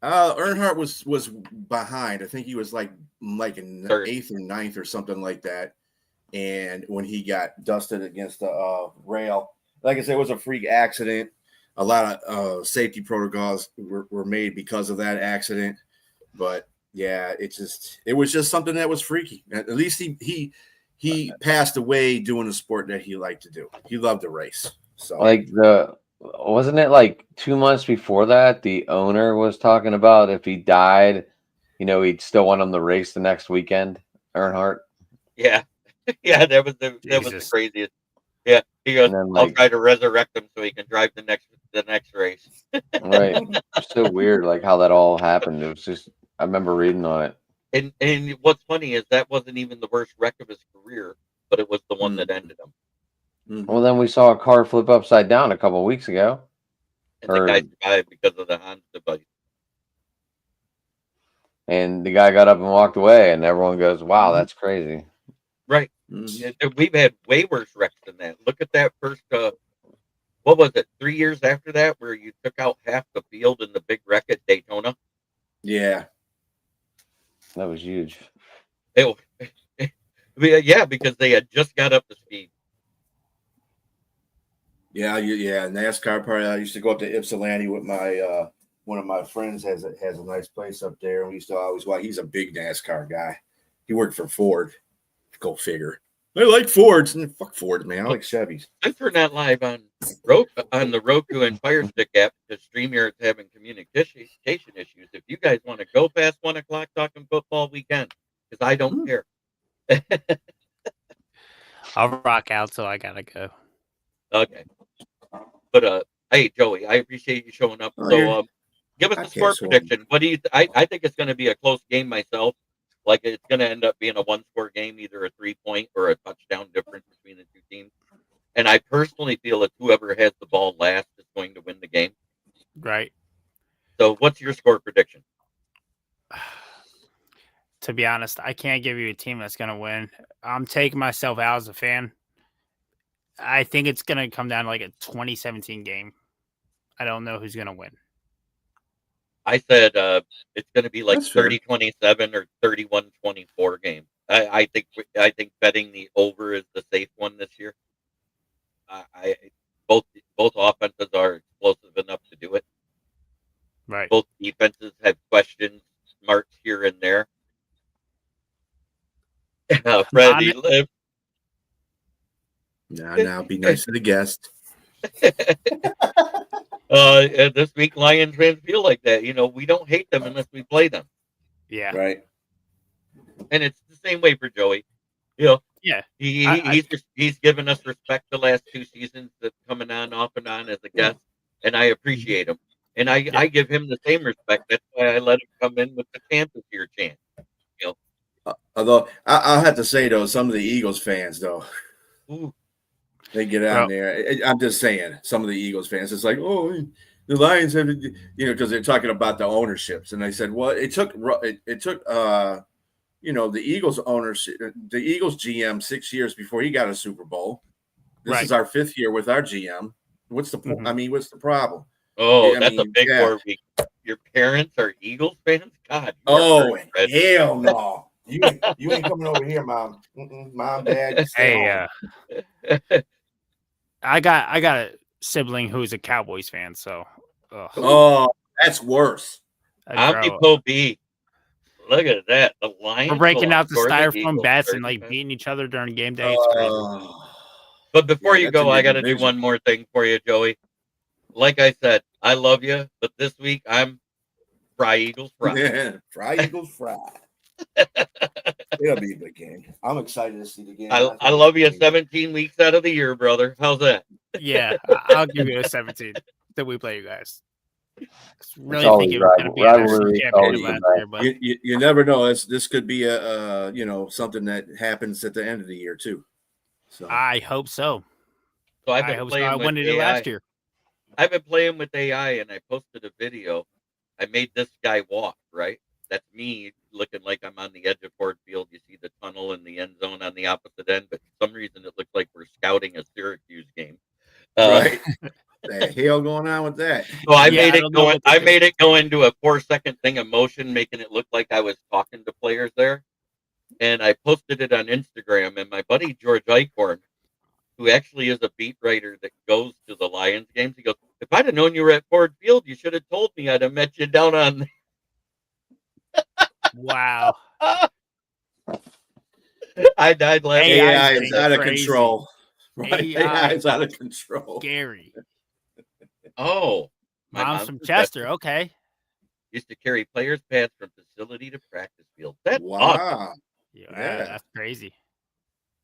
Earnhardt was behind. I think he was like in Third. 8th or 9th or something like that. And when he got dusted against the rail, like I said, it was a freak accident. A lot of safety protocols were made because of that accident. But yeah, it was just something that was freaky. At least he passed away doing a sport that he liked to do. He loved to race. So Like wasn't it like 2 months before that the owner was talking about if he died, he'd still want him to race the next weekend, Earnhardt. yeah, yeah. That was the Jesus. craziest. Yeah, he goes, And then, "I'll like- try to resurrect him so he can drive the next race." Right. It's so weird, like how that all happened. It was just I remember reading on it. And what's funny is that wasn't even the worst wreck of his career, but it was the one that ended him. Well, then we saw a car flip upside down a couple of weeks ago. And the guy survived because of the Honda device. And the guy got up and walked away, and everyone goes, "Wow, that's crazy." Right. Mhm. We've had way worse wrecks than that. Look at that first, what was it, 3 years after that, where you took out half the field in the big wreck at Daytona? Yeah. That was huge. Yeah, because they had just got up to speed. Yeah, NASCAR party. I used to go up to Ypsilanti with my one of my friends has a nice place up there, and we used to always watch. He's a big NASCAR guy. He worked for Ford. Go figure. I like Fords, and fuck Fords, man. I like Chevys. Since we're not live on the Roku and Fire Stick app, because StreamYard's having communication issues. If you guys want to go past 1 o'clock talking football, we can, because I don't care. I'll rock out, so I gotta go. Okay. But hey Joey, I appreciate you showing up. Oh, So give us I a can't score swim. prediction. What do you I think it's gonna be a close game myself. Like it's gonna end up being a 1-score game, either a 3-point or a touchdown difference between the two teams. And I personally feel that whoever has the ball last is going to win the game. Right. So what's your score prediction? To be honest, I can't give you a team that's going to win. I'm taking myself out as a fan. I think it's going to come down to like a 2017 game. I don't know who's going to win. I said it's going to be like That's fair. 30-27 or 31-24 game. I think betting the over is the safe one this year. Both offenses are explosive enough to do it. Right. Both defenses have question marks here and there. Freddie lived. Now be nice to the guest. This week Lions fans feel like that. We don't hate them unless we play them. Yeah. Right. And it's the same way for Joey. Yeah. He's given us respect the last 2 seasons, that coming on off and on as a guest, and I appreciate him. And I give him the same respect. That's why I let him come in with the Kansas here chant. Although I'll have to say though, some of the Eagles fans though, Ooh, they get on Well- there. I'm just saying, some of the Eagles fans, it's like, oh, the Lions have, because they're talking about the ownerships, and I said, well, it took the Eagles ownership, the Eagles GM 6 years before he got a Super Bowl. This is our 5th year with our GM. What's the point? Mhm. I mean, what's the problem? oh, I that's a mean, big yeah. word. Your parents are Eagles fans? God. you are Oh, hurt, Fred. hell no. You ain't coming over here, Mom. Mom, Dad, stay Hey, home. I got a sibling who's a Cowboys fan, so Oh, that's worse. Omnipo B. Look at that. The Lions. we're breaking will out the outscore styrofoam Eagles bats and 35. beating each other during game day. It's crazy. But before Yeah, you that's in go, the I got to do division. one more thing for you, Joey. Like I said, I love you, but this week I'm Fry Eagles Fry. Fry Eagles fry. It'll be a good game. I'm excited to see the game. I love you 17 weeks out of the year, brother. How's that? Yeah, I'll give you a 17 that we play you guys. Really always think it was going to be a rivalry, NFC it's always championship the last best. year, but You never know. This could be a something that happens at the end of the year too. So I hope so. So I've I been hope so. playing I with wanted it AI. last year. I've been playing with AI, and I posted a video. I made this guy walk, right? That's me looking like I'm on the edge of Ford Field. You see the tunnel and the end zone on the opposite end, but for some reason it looks like we're scouting a Syracuse game. right, the hell going on with that? So I Yeah, made I it don't know go. what they're I doing. made it go into a 4-second thing of motion, making it look like I was talking to players there. And I posted it on Instagram. And my buddy George Eichhorn, who actually is a beat writer that goes to the Lions games, he goes, "If I'd have known you were at Ford Field, you should have told me. I'd have met you down on." Wow. I died laughing. AI AI is is out of crazy. control. Right? AI AI is out of control. Gary. Oh, my Mom's from Chester. Okay. used to carry players' pads from facility to practice field. That's awesome. Wow. Yeah, Yeah. that's crazy.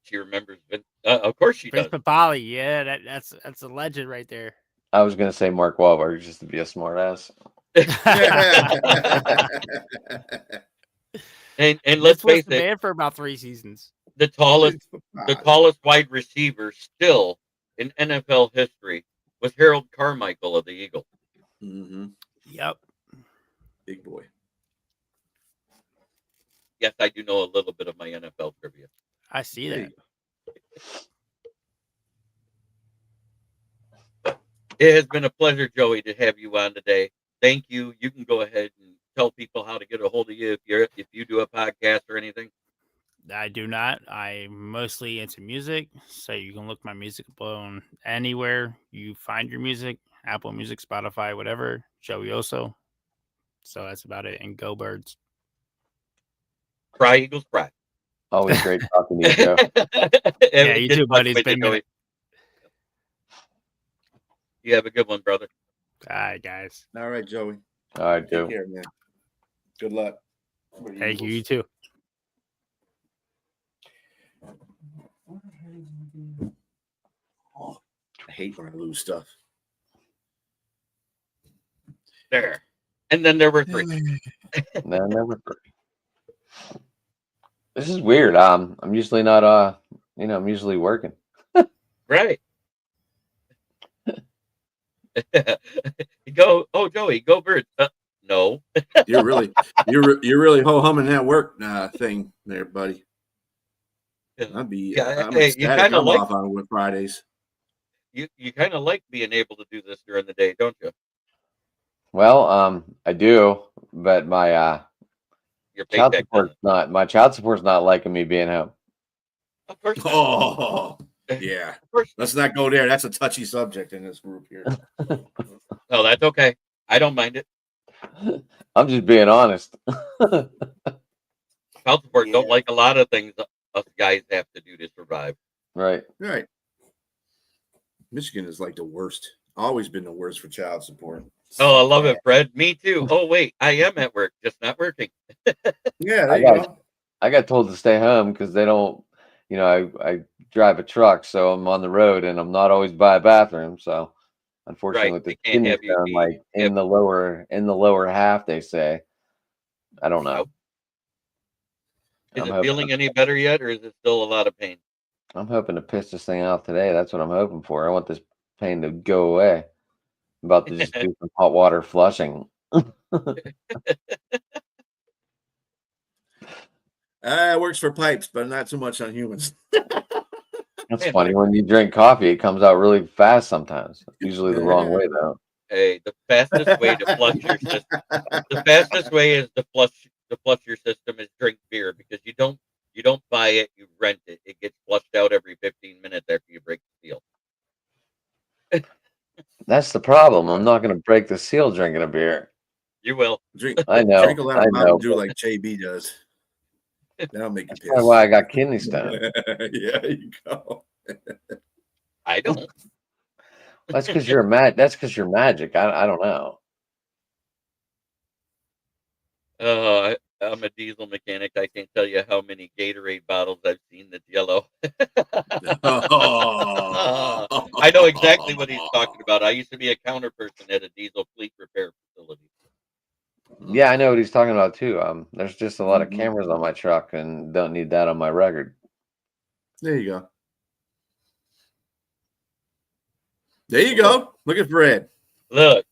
She remembers Vince. Of course she Vince does. Papali. Yeah, that's a legend right there. I was gonna say Mark Wahlberg just to be a smart ass. And let's This was face the it, band for about 3 seasons. the tallest wide receiver still in NFL history was Harold Carmichael of the Eagles. Mm-hmm. Yep. Big boy. Yes, I do know a little bit of my NFL trivia. I see that. It has been a pleasure, Joey, to have you on today. Thank you. You can go ahead and tell people how to get a hold of you if you do a podcast or anything. I do not. I'm mostly into music, so you can look my music up on anywhere you find your music, Apple Music, Spotify, whatever. Joey Oso. So that's about it. And go Birds. Cry Eagles Cry. Always great talking to you, Joe. Yeah, you too, buddy. It's been a minute. You have a good one, brother. All right, guys. All right, Joey. All right, Take Joe. care, man. Good luck. Thank you. You too. Oh, I hate when I lose stuff. There. And then there were 3. No, never. This is weird. I'm usually not. I'm usually working. Right. Go, oh Joey, go Birds. No. You're really ho humming that work thing there, buddy. I'm Hey, you ecstatic. kind of I'm like off on Fridays. you kind of like being able to do this during the day, don't you? Well, I do, but my Your child paycheck. support's not. My child support's not liking me being home. Of course. Not. Oh, yeah. Of course. Let's not go there. That's a touchy subject in this group here. No, that's okay. I don't mind it. I'm just being honest. Child support don't Yeah. like a lot of things us guys have to do to survive. Right. Right. Michigan is like the worst. Always been the worst for child support. Oh, I love it, Fred. Me too. Oh, wait, I am at work, just not working. Yeah, there I you got- go. I got told to stay home because they don't. I drive a truck, so I'm on the road and I'm not always by a bathroom. So, unfortunately, Right, with the they can't kidney have you stone, be- like in the lower half, they say. I don't know. Nope. Is I'm it hoping feeling any better yet, or is it still a lot of pain? I'm hoping to piss this thing out today. That's what I'm hoping for. I want this pain to go away. I'm about to just do some hot water flushing. It works for pipes, but not so much on humans. That's Man, funny. When you drink coffee, it comes out really fast sometimes. Usually the wrong way though. Hey, the fastest way to flush your system. The fastest way is to flush your system is drink beer, because you don't buy it, you rent it. It gets flushed out every 15 minutes after you break the seal. That's the problem. I'm not going to break the seal drinking a beer. You will. Drink I know. a lot I of know. Mountain Dew like JB does. That'll make you piss. That's why I got kidney stone. Yeah, there you go. I don't. That's because you're mad. That's because you're magic. I don't know. I'm a diesel mechanic. I can't tell you how many Gatorade bottles I've seen that's yellow. I know exactly what he's talking about. I used to be a counter person at a diesel fleet repair facility. Yeah, I know what he's talking about too. There's just a lot of Mhm. cameras on my truck, and don't need that on my record. There you go. There you go. Look at Fred. Look,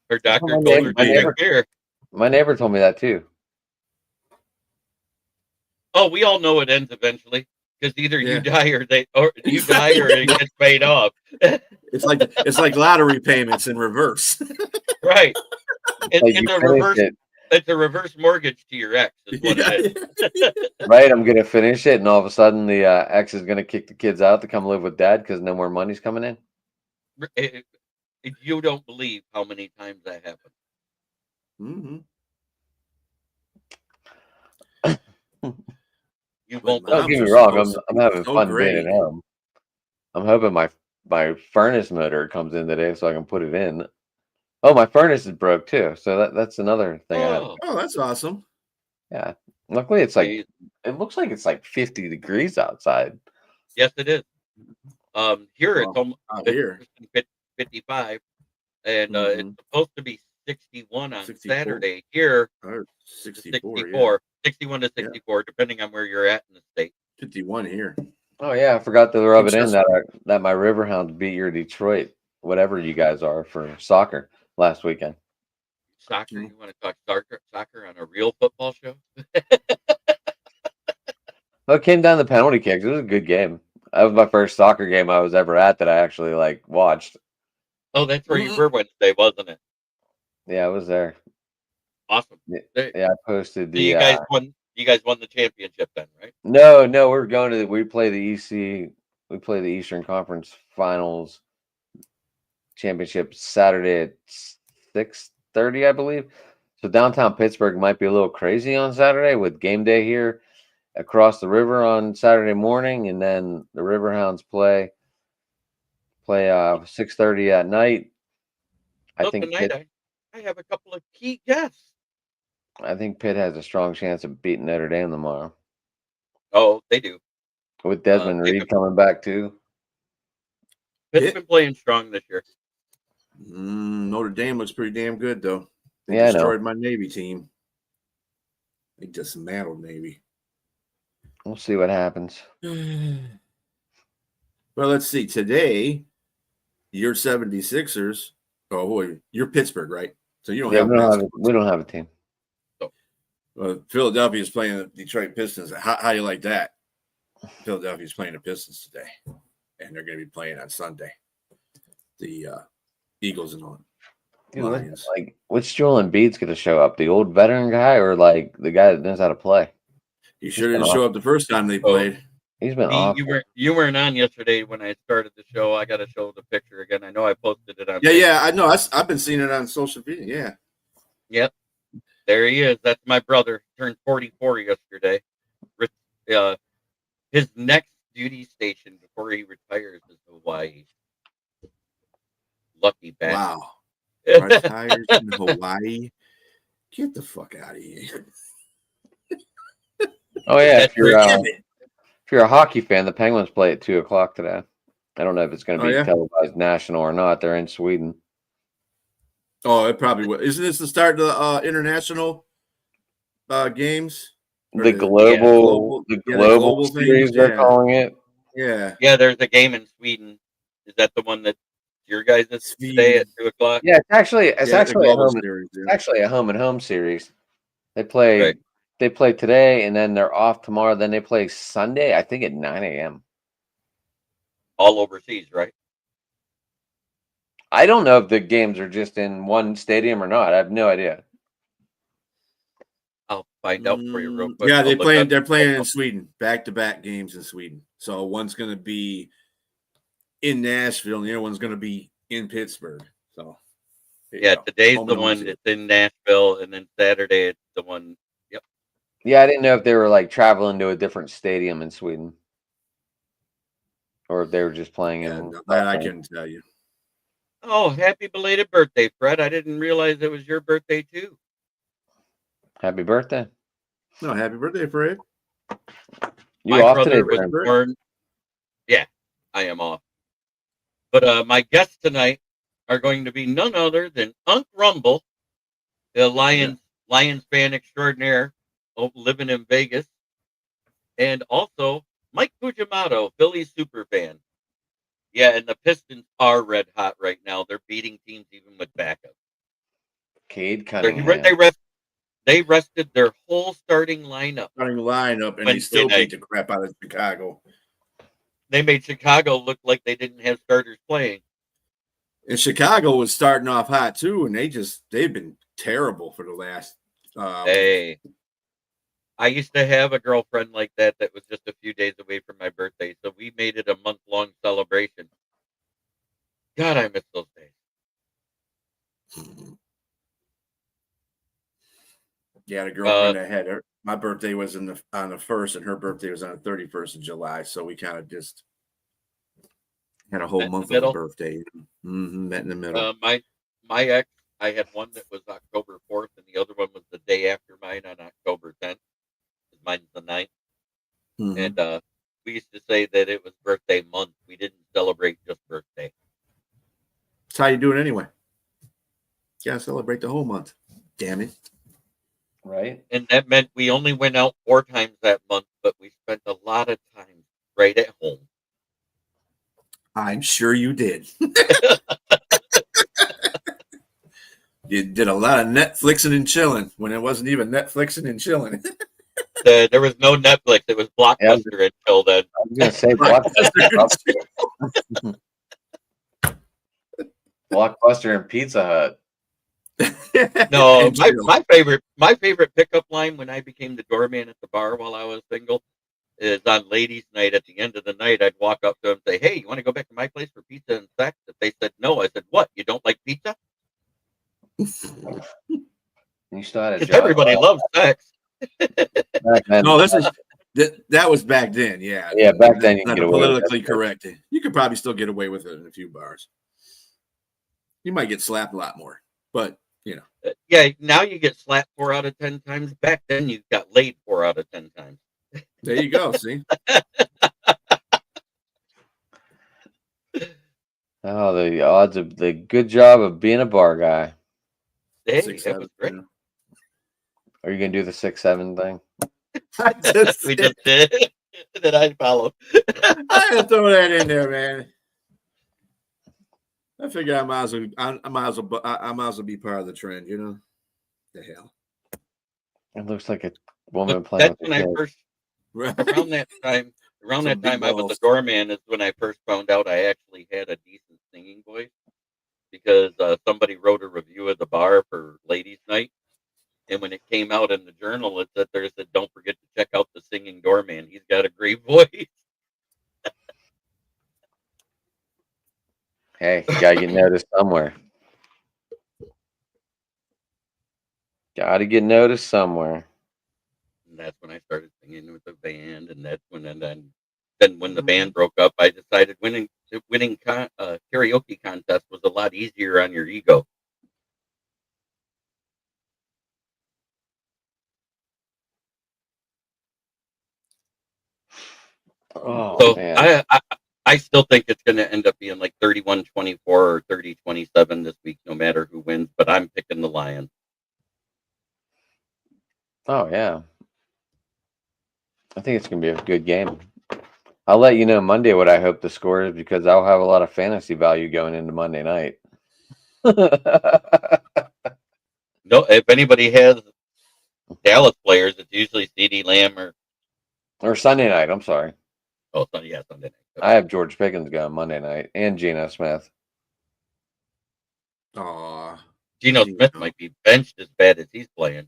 her doctor my told her neighbor- to my drink neighbor- beer. My neighbor told me that too. Oh, we all know it ends eventually, because either Yeah. you die or it gets paid off. It's like lottery payments in reverse. Right. Like, you It's a finish reverse. it, It's a reverse mortgage to your ex. Is what it is. right? I'm gonna finish it, and all of a sudden the ex is gonna kick the kids out to come live with dad because no more money's coming in. You don't believe how many times that happens. Mhm. You But won't. Moms Don't get are me wrong. supposed to I'm be having so fun great. being at home. I'm hoping my furnace motor comes in today so I can put it in. Oh, my furnace is broke too, so that's another thing. Oh, That's awesome. Yeah. Luckily, it's like geez. it looks like it's like 50 degrees outside. Yes, it is. Here it's Well, almost out here. 55, and Mhm. it's supposed to be 61 on 64. Saturday. Here, Or it's 64, 61 to 64, depending on where you're at in the state. 51 here. Oh yeah, I forgot to rub it in Successful. that my Riverhounds beat your Detroit, whatever you guys are for soccer last weekend. Soccer? Mhm. You want to talk soccer on a real football show? Well, it came down to penalty kicks. It was a good game. That was my first soccer game I was ever at that I actually like watched. Oh, that's where you Mhm. were Wednesday, wasn't it? Yeah, I was there. Awesome. Yeah, There- yeah, I posted so the. you guys won. You guys won the championship then, right? No, we're going to. We play the EC. We play the Eastern Conference Finals championship Saturday at 6:30, I believe. So downtown Pittsburgh might be a little crazy on Saturday with game day here across the river on Saturday morning, and then the Riverhounds play 6:30 at night. I So think tonight Pitt, I have a couple of key guests. I think Pitt has a strong chance of beating Notre Dame tomorrow Oh, they do. with Desmond they've Reed coming back too. Pitt's Yeah. been playing strong this year. Notre Dame looks pretty damn good, though. They Yeah, I know. destroyed my Navy team. They dismantled Navy. We'll see what happens. Well, let's see. Today, your 76ers. Oh, boy. You're Pittsburgh, right? So you don't Yeah, have we don't have a team. Philadelphia is playing the Detroit Pistons. How do you like that? Philadelphia is playing the Pistons today, and they're going to be playing on Sunday. The Eagles and the Dude, Lions. which Joel Embiid's going to show up? The old veteran guy or like the guy that knows how to play? He sure didn't show up the first time they played. He's been Me, awful. you weren't on yesterday when I started the show. I got to show the picture again. I know I posted it on. Yeah, I know. I've been seeing it on social media. Yeah. Yep. There he is. That's my brother. Turned 44 yesterday. His next duty station before he retires is Hawaii. Lucky bastard. Wow. Retires in Hawaii. Get the fuck out of here. Oh yeah, That's if you're Damn it. if you're a hockey fan, the Penguins play at 2:00 today. I don't know if it's going to Oh, be yeah? televised national or not. They're in Sweden. Oh, it probably will. Isn't this the start of the international games? Or The global the global thing, series they're calling it. Yeah. Yeah, there's a game in Sweden. Is that the one that your guys is today at 2:00? Yeah, it's actually The a global home. series. It's Yeah. actually a home and home series. They play Right. they play today and then they're off tomorrow. Then they play Sunday, I think at 9 a.m. All overseas, right? I don't know if the games are just in one stadium or not. I have no idea. I'll find out for you real quick. Yeah, I'll look up- they're playing in Sweden, back-to-back games in Sweden. So one's going to be in Nashville, and the other one's going to be in Pittsburgh. So there you Yeah, go. today's Home the and home one series. that's in Nashville, and then Saturday it's the one. Yep. Yeah, I didn't know if they were like traveling to a different stadium in Sweden, or if they were just playing Yeah, in. that I can tell you. Oh, happy belated birthday, Fred! I didn't realize it was your birthday too. Happy birthday! No, happy birthday, Fred. You My off today, brother was Brent? born. Yeah, I am off. But my guests tonight are going to be none other than Unc Rumble, the Lions fan extraordinaire, living in Vegas, and also Mike Fujimoto, Phillies super fan. Yeah, and the Pistons are red hot right now. They're beating teams even with backup. Cade They Cunningham. they rested their whole starting lineup. Starting lineup, and they Wednesday still night. beat the crap out of Chicago. They made Chicago look like they didn't have starters playing. And Chicago was starting off hot too, and they've been terrible for the last. Hey, I used to have a girlfriend like that was just a few days away from my birthday, so we made it a month-long celebration. God, I miss those days. Yeah, the girlfriend I had her. My birthday was on the 1st, and her birthday was on the 31st of July. So we kind of just had a whole Met in the month of middle? a birthday. Met in the middle. My ex, I had one that was October 4th, and the other one was the day after mine on October 10th. Mine's the 9th. Mhm. And we used to say that it was birthday month. We didn't celebrate just birthday. That's how you do it anyway. You gotta celebrate the whole month. Damn it. Right? And that meant we only went out 4 times that month, but we spent a lot of time right at home. I'm sure you did. You did a lot of Netflixing and chilling when it wasn't even Netflixing and chilling. There was no Netflix. It was Blockbuster until then. I was gonna say Blockbuster and Pizza Hut. No, And my favorite pickup line when I became the doorman at the bar while I was single is on ladies' night. At the end of the night, I'd walk up to them and say, "Hey, you want to go back to my place for pizza and sex?" If they said no, I said, "What? You don't like pizza?" You still had a Because job. everybody loves sex. Back then. No, that was back then. Yeah, Yeah, back then you could not get away with politically it. correct. You could probably still get away with it in a few bars. You might get slapped a lot more, but you know. Yeah, now you get slapped 4 out of 10 times. Back then, you got laid 4 out of 10 times. There you go. See, Oh, the odds of the good job of being a bar guy. Hey, 6, that was 7, great. you know. Are you gonna do the 6-7 thing? I just, We just did. That I followed. I had to throw that in there, man. I figure I might as well be part of the trend, you know. The hell. It looks like a woman But playing that's with when a I kid. first Right. around that time Some big I was balls. a doorman is when I first found out I actually had a decent singing voice because somebody wrote a review of the bar for ladies' night, and when it came out in the journal, it said, "Don't forget to check out the singing doorman. He's got a great voice." Hey, you gotta get noticed somewhere. Gotta get noticed somewhere. And that's when I started singing with the band, and that's when and then when the band broke up, I decided winning karaoke contest was a lot easier on your ego. Oh So man. I still think it's going to end up being like 31-24 or 30-27 this week, no matter who wins. But I'm picking the Lions. Oh yeah. I think it's gonna be a good game. I'll let you know Monday what I hope the score is because I'll have a lot of fantasy value going into Monday night. No, if anybody has Dallas players, it's usually CeeDee Lamb Or Sunday night. I'm sorry. Sunday night. I have George Pickens going Monday night and Geno Smith. Aw. Geno Smith might be benched as bad as he's playing.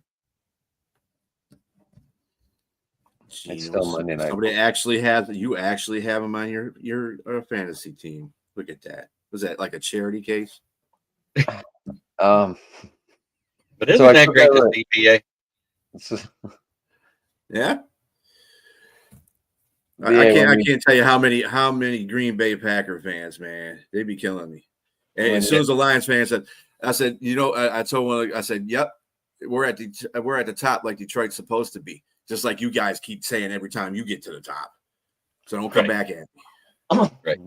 It's still Monday night. Somebody actually has you actually have him on your fantasy team. Look at that. Was that like a charity case? Um, But isn't So I that took great over- to CPA? Yeah. Yeah, I can't tell you how many Green Bay Packer fans, man, they be killing me. And as soon as the Lions fans said, I said, I told one, I said, yep, we're at the top like Detroit's supposed to be, just like you guys keep saying every time you get to the top. So don't come back at me. Right.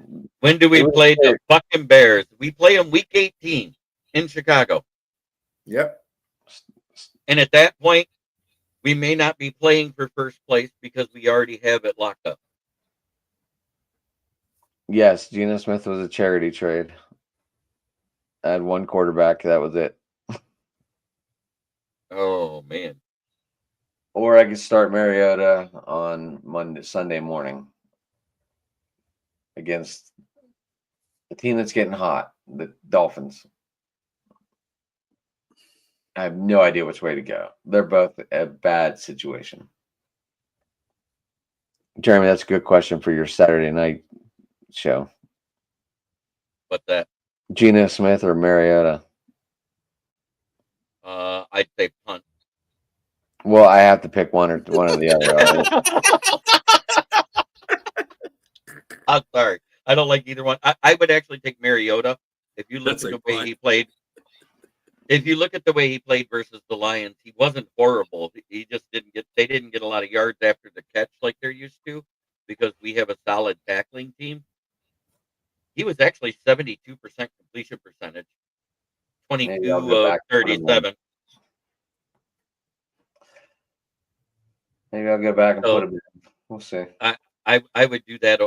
When do we play the fucking Bears? We play them week 18 in Chicago. Yep. And at that point, we may not be playing for first place because we already have it locked up. Yes, Geno Smith was a charity trade. I had one quarterback. That was it. Oh, man. Or I could start Mariota on Sunday morning against a team that's getting hot, the Dolphins. I have no idea which way to go. They're both a bad situation. Jeremy, that's a good question for your Saturday night show. But that, Geno Smith or Mariota? I'd say punt. Well, I have to pick one or the other. I'm sorry. I don't like either one. I would actually take Mariota. If you look That's at the like way punt. he played, if you look at the way he played versus the Lions, he wasn't horrible. He just they didn't get a lot of yards after the catch like they're used to because we have a solid tackling team. He was actually 72% completion percentage, Maybe I'll 22 go of back and put him 37. Maybe I'll go back and So- put him in. We'll see. I would do that.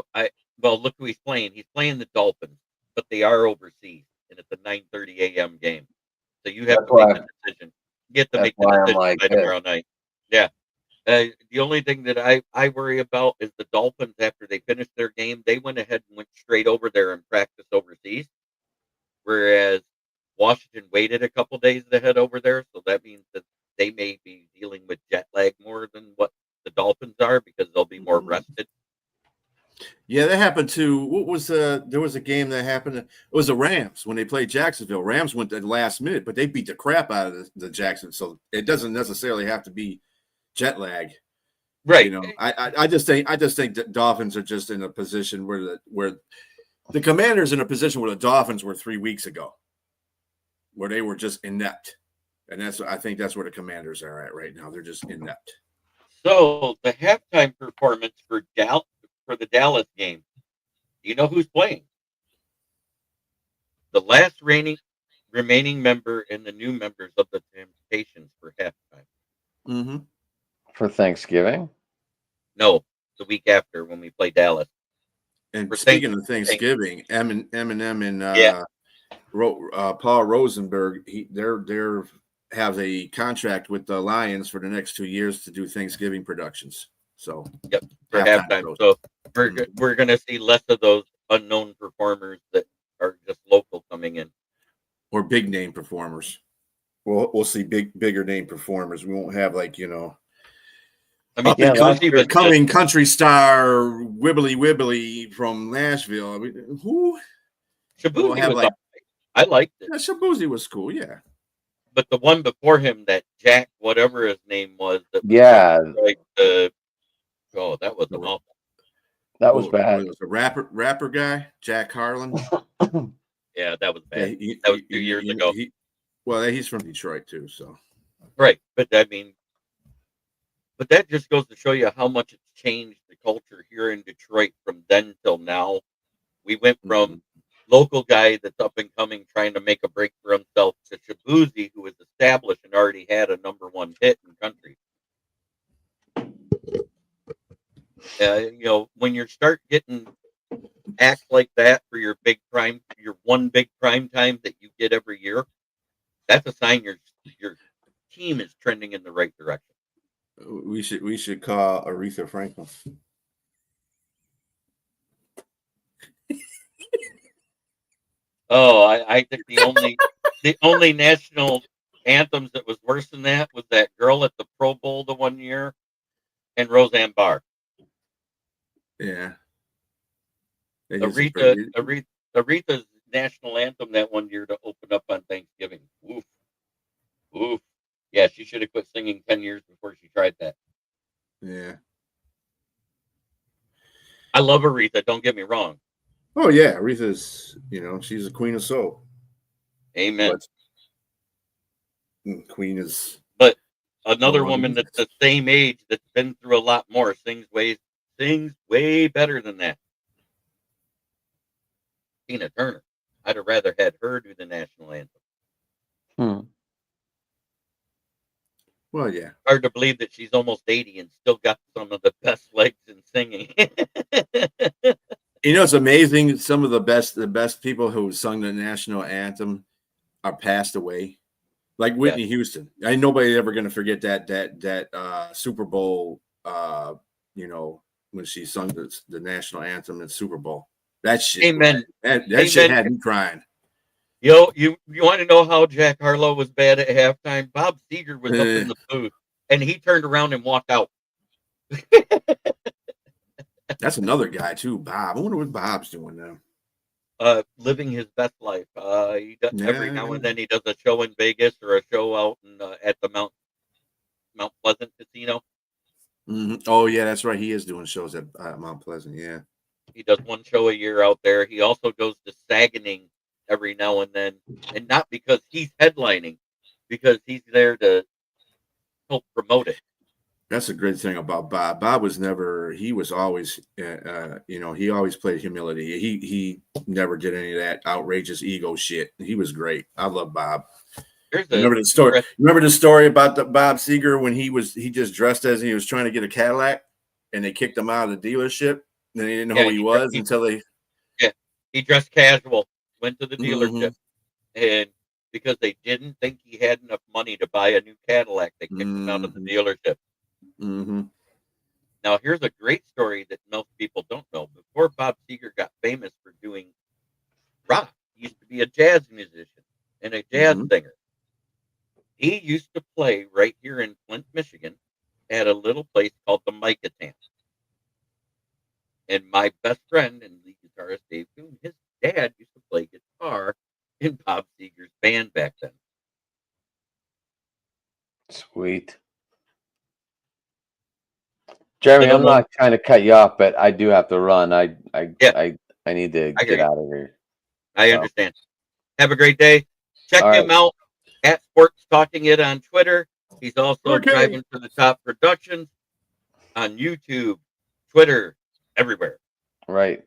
Well, look who he's playing. He's playing the Dolphins, but they are overseas, and it's a 9:30 a.m. game. So you have That's to make why- the decision. You have to that's make the why I'm decision like by this. tomorrow night. Yeah. The only thing that I worry about is the Dolphins. After they finished their game, they went ahead and went straight over there and practiced overseas, whereas Washington waited a couple days to head over there. So that means that they may be dealing with jet lag more than what the Dolphins are because they'll be more Mhm. rested. Yeah, that happened to there was a game that happened. It was the Rams when they played Jacksonville. Rams went at the last minute, but they beat the crap out of the Jackson. So it doesn't necessarily have to be jet lag. Right. You know, I just think that Dolphins are just in a position where the Commanders in a position where the Dolphins were 3 weeks ago, where they were just inept, and I think that's where the Commanders are at right now. They're just inept. So the halftime performance for the Dallas game, do you know who's playing? The last remaining member and the new members of the Temptations for halftime. Mm-hmm. For Thanksgiving? No, the week after when we play Dallas. And For speaking of Thanksgiving, Eminem and Paul Rosenberg, they're have a contract with the Lions for the next 2 years to do Thanksgiving productions. So For halftime. So we're going to see less of those unknown performers that are just local coming in. Or big name performers. We'll see bigger name performers. We won't have I mean, coming country star Wibbly from Nashville. I mean, who? Shabuzi was I liked it. Yeah, Shabuzi was cool, yeah. But the one before him, that Jack, whatever his name was, that was that was awful. That was bad. It was a rapper guy, Jack Harlan. Yeah, that was bad. Yeah, that was 2 years ago. He's from Detroit too, so right. But I mean, but that just goes to show you how much it's changed the culture here in Detroit from then till now. We went from local guy that's up and coming, trying to make a break for himself, to Shabuzi, who was established and already had a #1 hit in country. when you start getting acts like that for your one big prime time that you get every year, that's a sign your team is trending in the right direction. We should call Aretha Franklin. Oh, I think the only national anthems that was worse than that was that girl at the Pro Bowl the one year and Roseanne Barr. Yeah. Aretha's national anthem that one year to open up on Thanksgiving. Oof. Oof. Yeah, she should have quit singing 10 years before she tried that. Yeah. I love Aretha, don't get me wrong. Oh yeah, Aretha's, she's a queen of soul. Amen. Queen is. But another woman that's the same age that's been through a lot more sings way better than that. Tina Turner. I'd have rather had her do the national anthem. Well, yeah. Hard to believe that she's almost 80 and still got some of the best legs in singing. It's amazing. Some of the best people who sung the national anthem are passed away, like Whitney Houston. Nobody's ever going to forget that Super Bowl. When she sung the national anthem in Super Bowl. That shit. Amen. That shit had me crying. You want to know how Jack Harlow was bad at halftime? Bob Seger was up in the booth, and he turned around and walked out. That's another guy too, Bob. I wonder what Bob's doing now. Living his best life. He does, every now and then he does a show in Vegas or a show out at the Mount Pleasant Casino. Mm-hmm. Oh yeah, that's right. He is doing shows at Mount Pleasant. Yeah, he does one show a year out there. He also goes to Saguenay every now and then, and not because he's headlining, because he's there to help promote it. That's a great thing about Bob. Bob was never. He was always, he always played humility. He never did any of that outrageous ego shit. He was great. I love Bob. Remember the story? Remember the story about the Bob Seger when he just dressed as he was trying to get a Cadillac, and they kicked him out of the dealership, and they didn't know who he was until they. Yeah, he dressed casual, went to the dealership, and because they didn't think he had enough money to buy a new Cadillac, they kicked him out of the dealership. Mm-hmm. Now, here's a great story that most people don't know. Before Bob Seger got famous for doing rock, he used to be a jazz musician and a jazz singer. He used to play right here in Flint, Michigan, at a little place called the Micotan. And my best friend and lead guitarist Dave Kuhn, his dad used to play guitar in Bob Seger's band back then. Sweet. Jeremy, I'm not trying to cut you off, but I do have to run. I need to get out of here. I understand. Have a great day. Check him out at Sports Talking It on Twitter. He's also Driving to the Top Productions on YouTube, Twitter, everywhere. Right.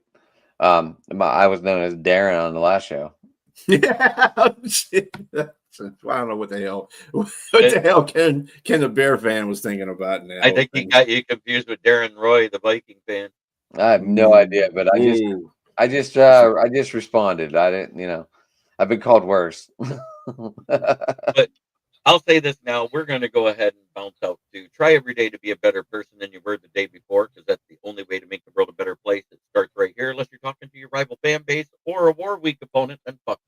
I was known as Darren on the last show. Yeah. I don't know what the hell Ken the Bear fan was thinking about now. I think he got you confused with Darren Roy, the Viking fan. I have no idea, but I just responded. I didn't, I've been called worse. But I'll say this now: we're going to go ahead and bounce out to try every day to be a better person than you were the day before, because that's the only way to make the world a better place. It starts right here. Unless you're talking to your rival fan base or a war week opponent, then fuck.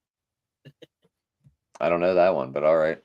I don't know that one, but all right.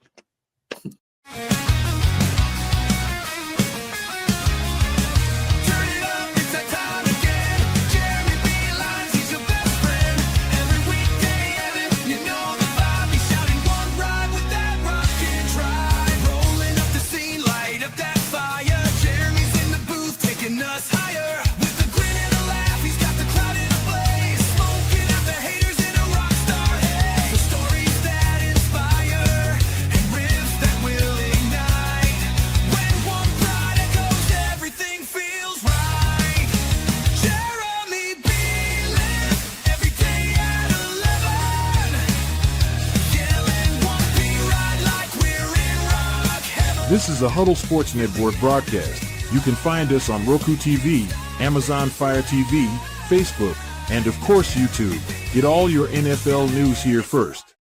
This is a Huddle Sports Network broadcast. You can find us on Roku TV, Amazon Fire TV, Facebook, and of course YouTube. Get all your NFL news here first.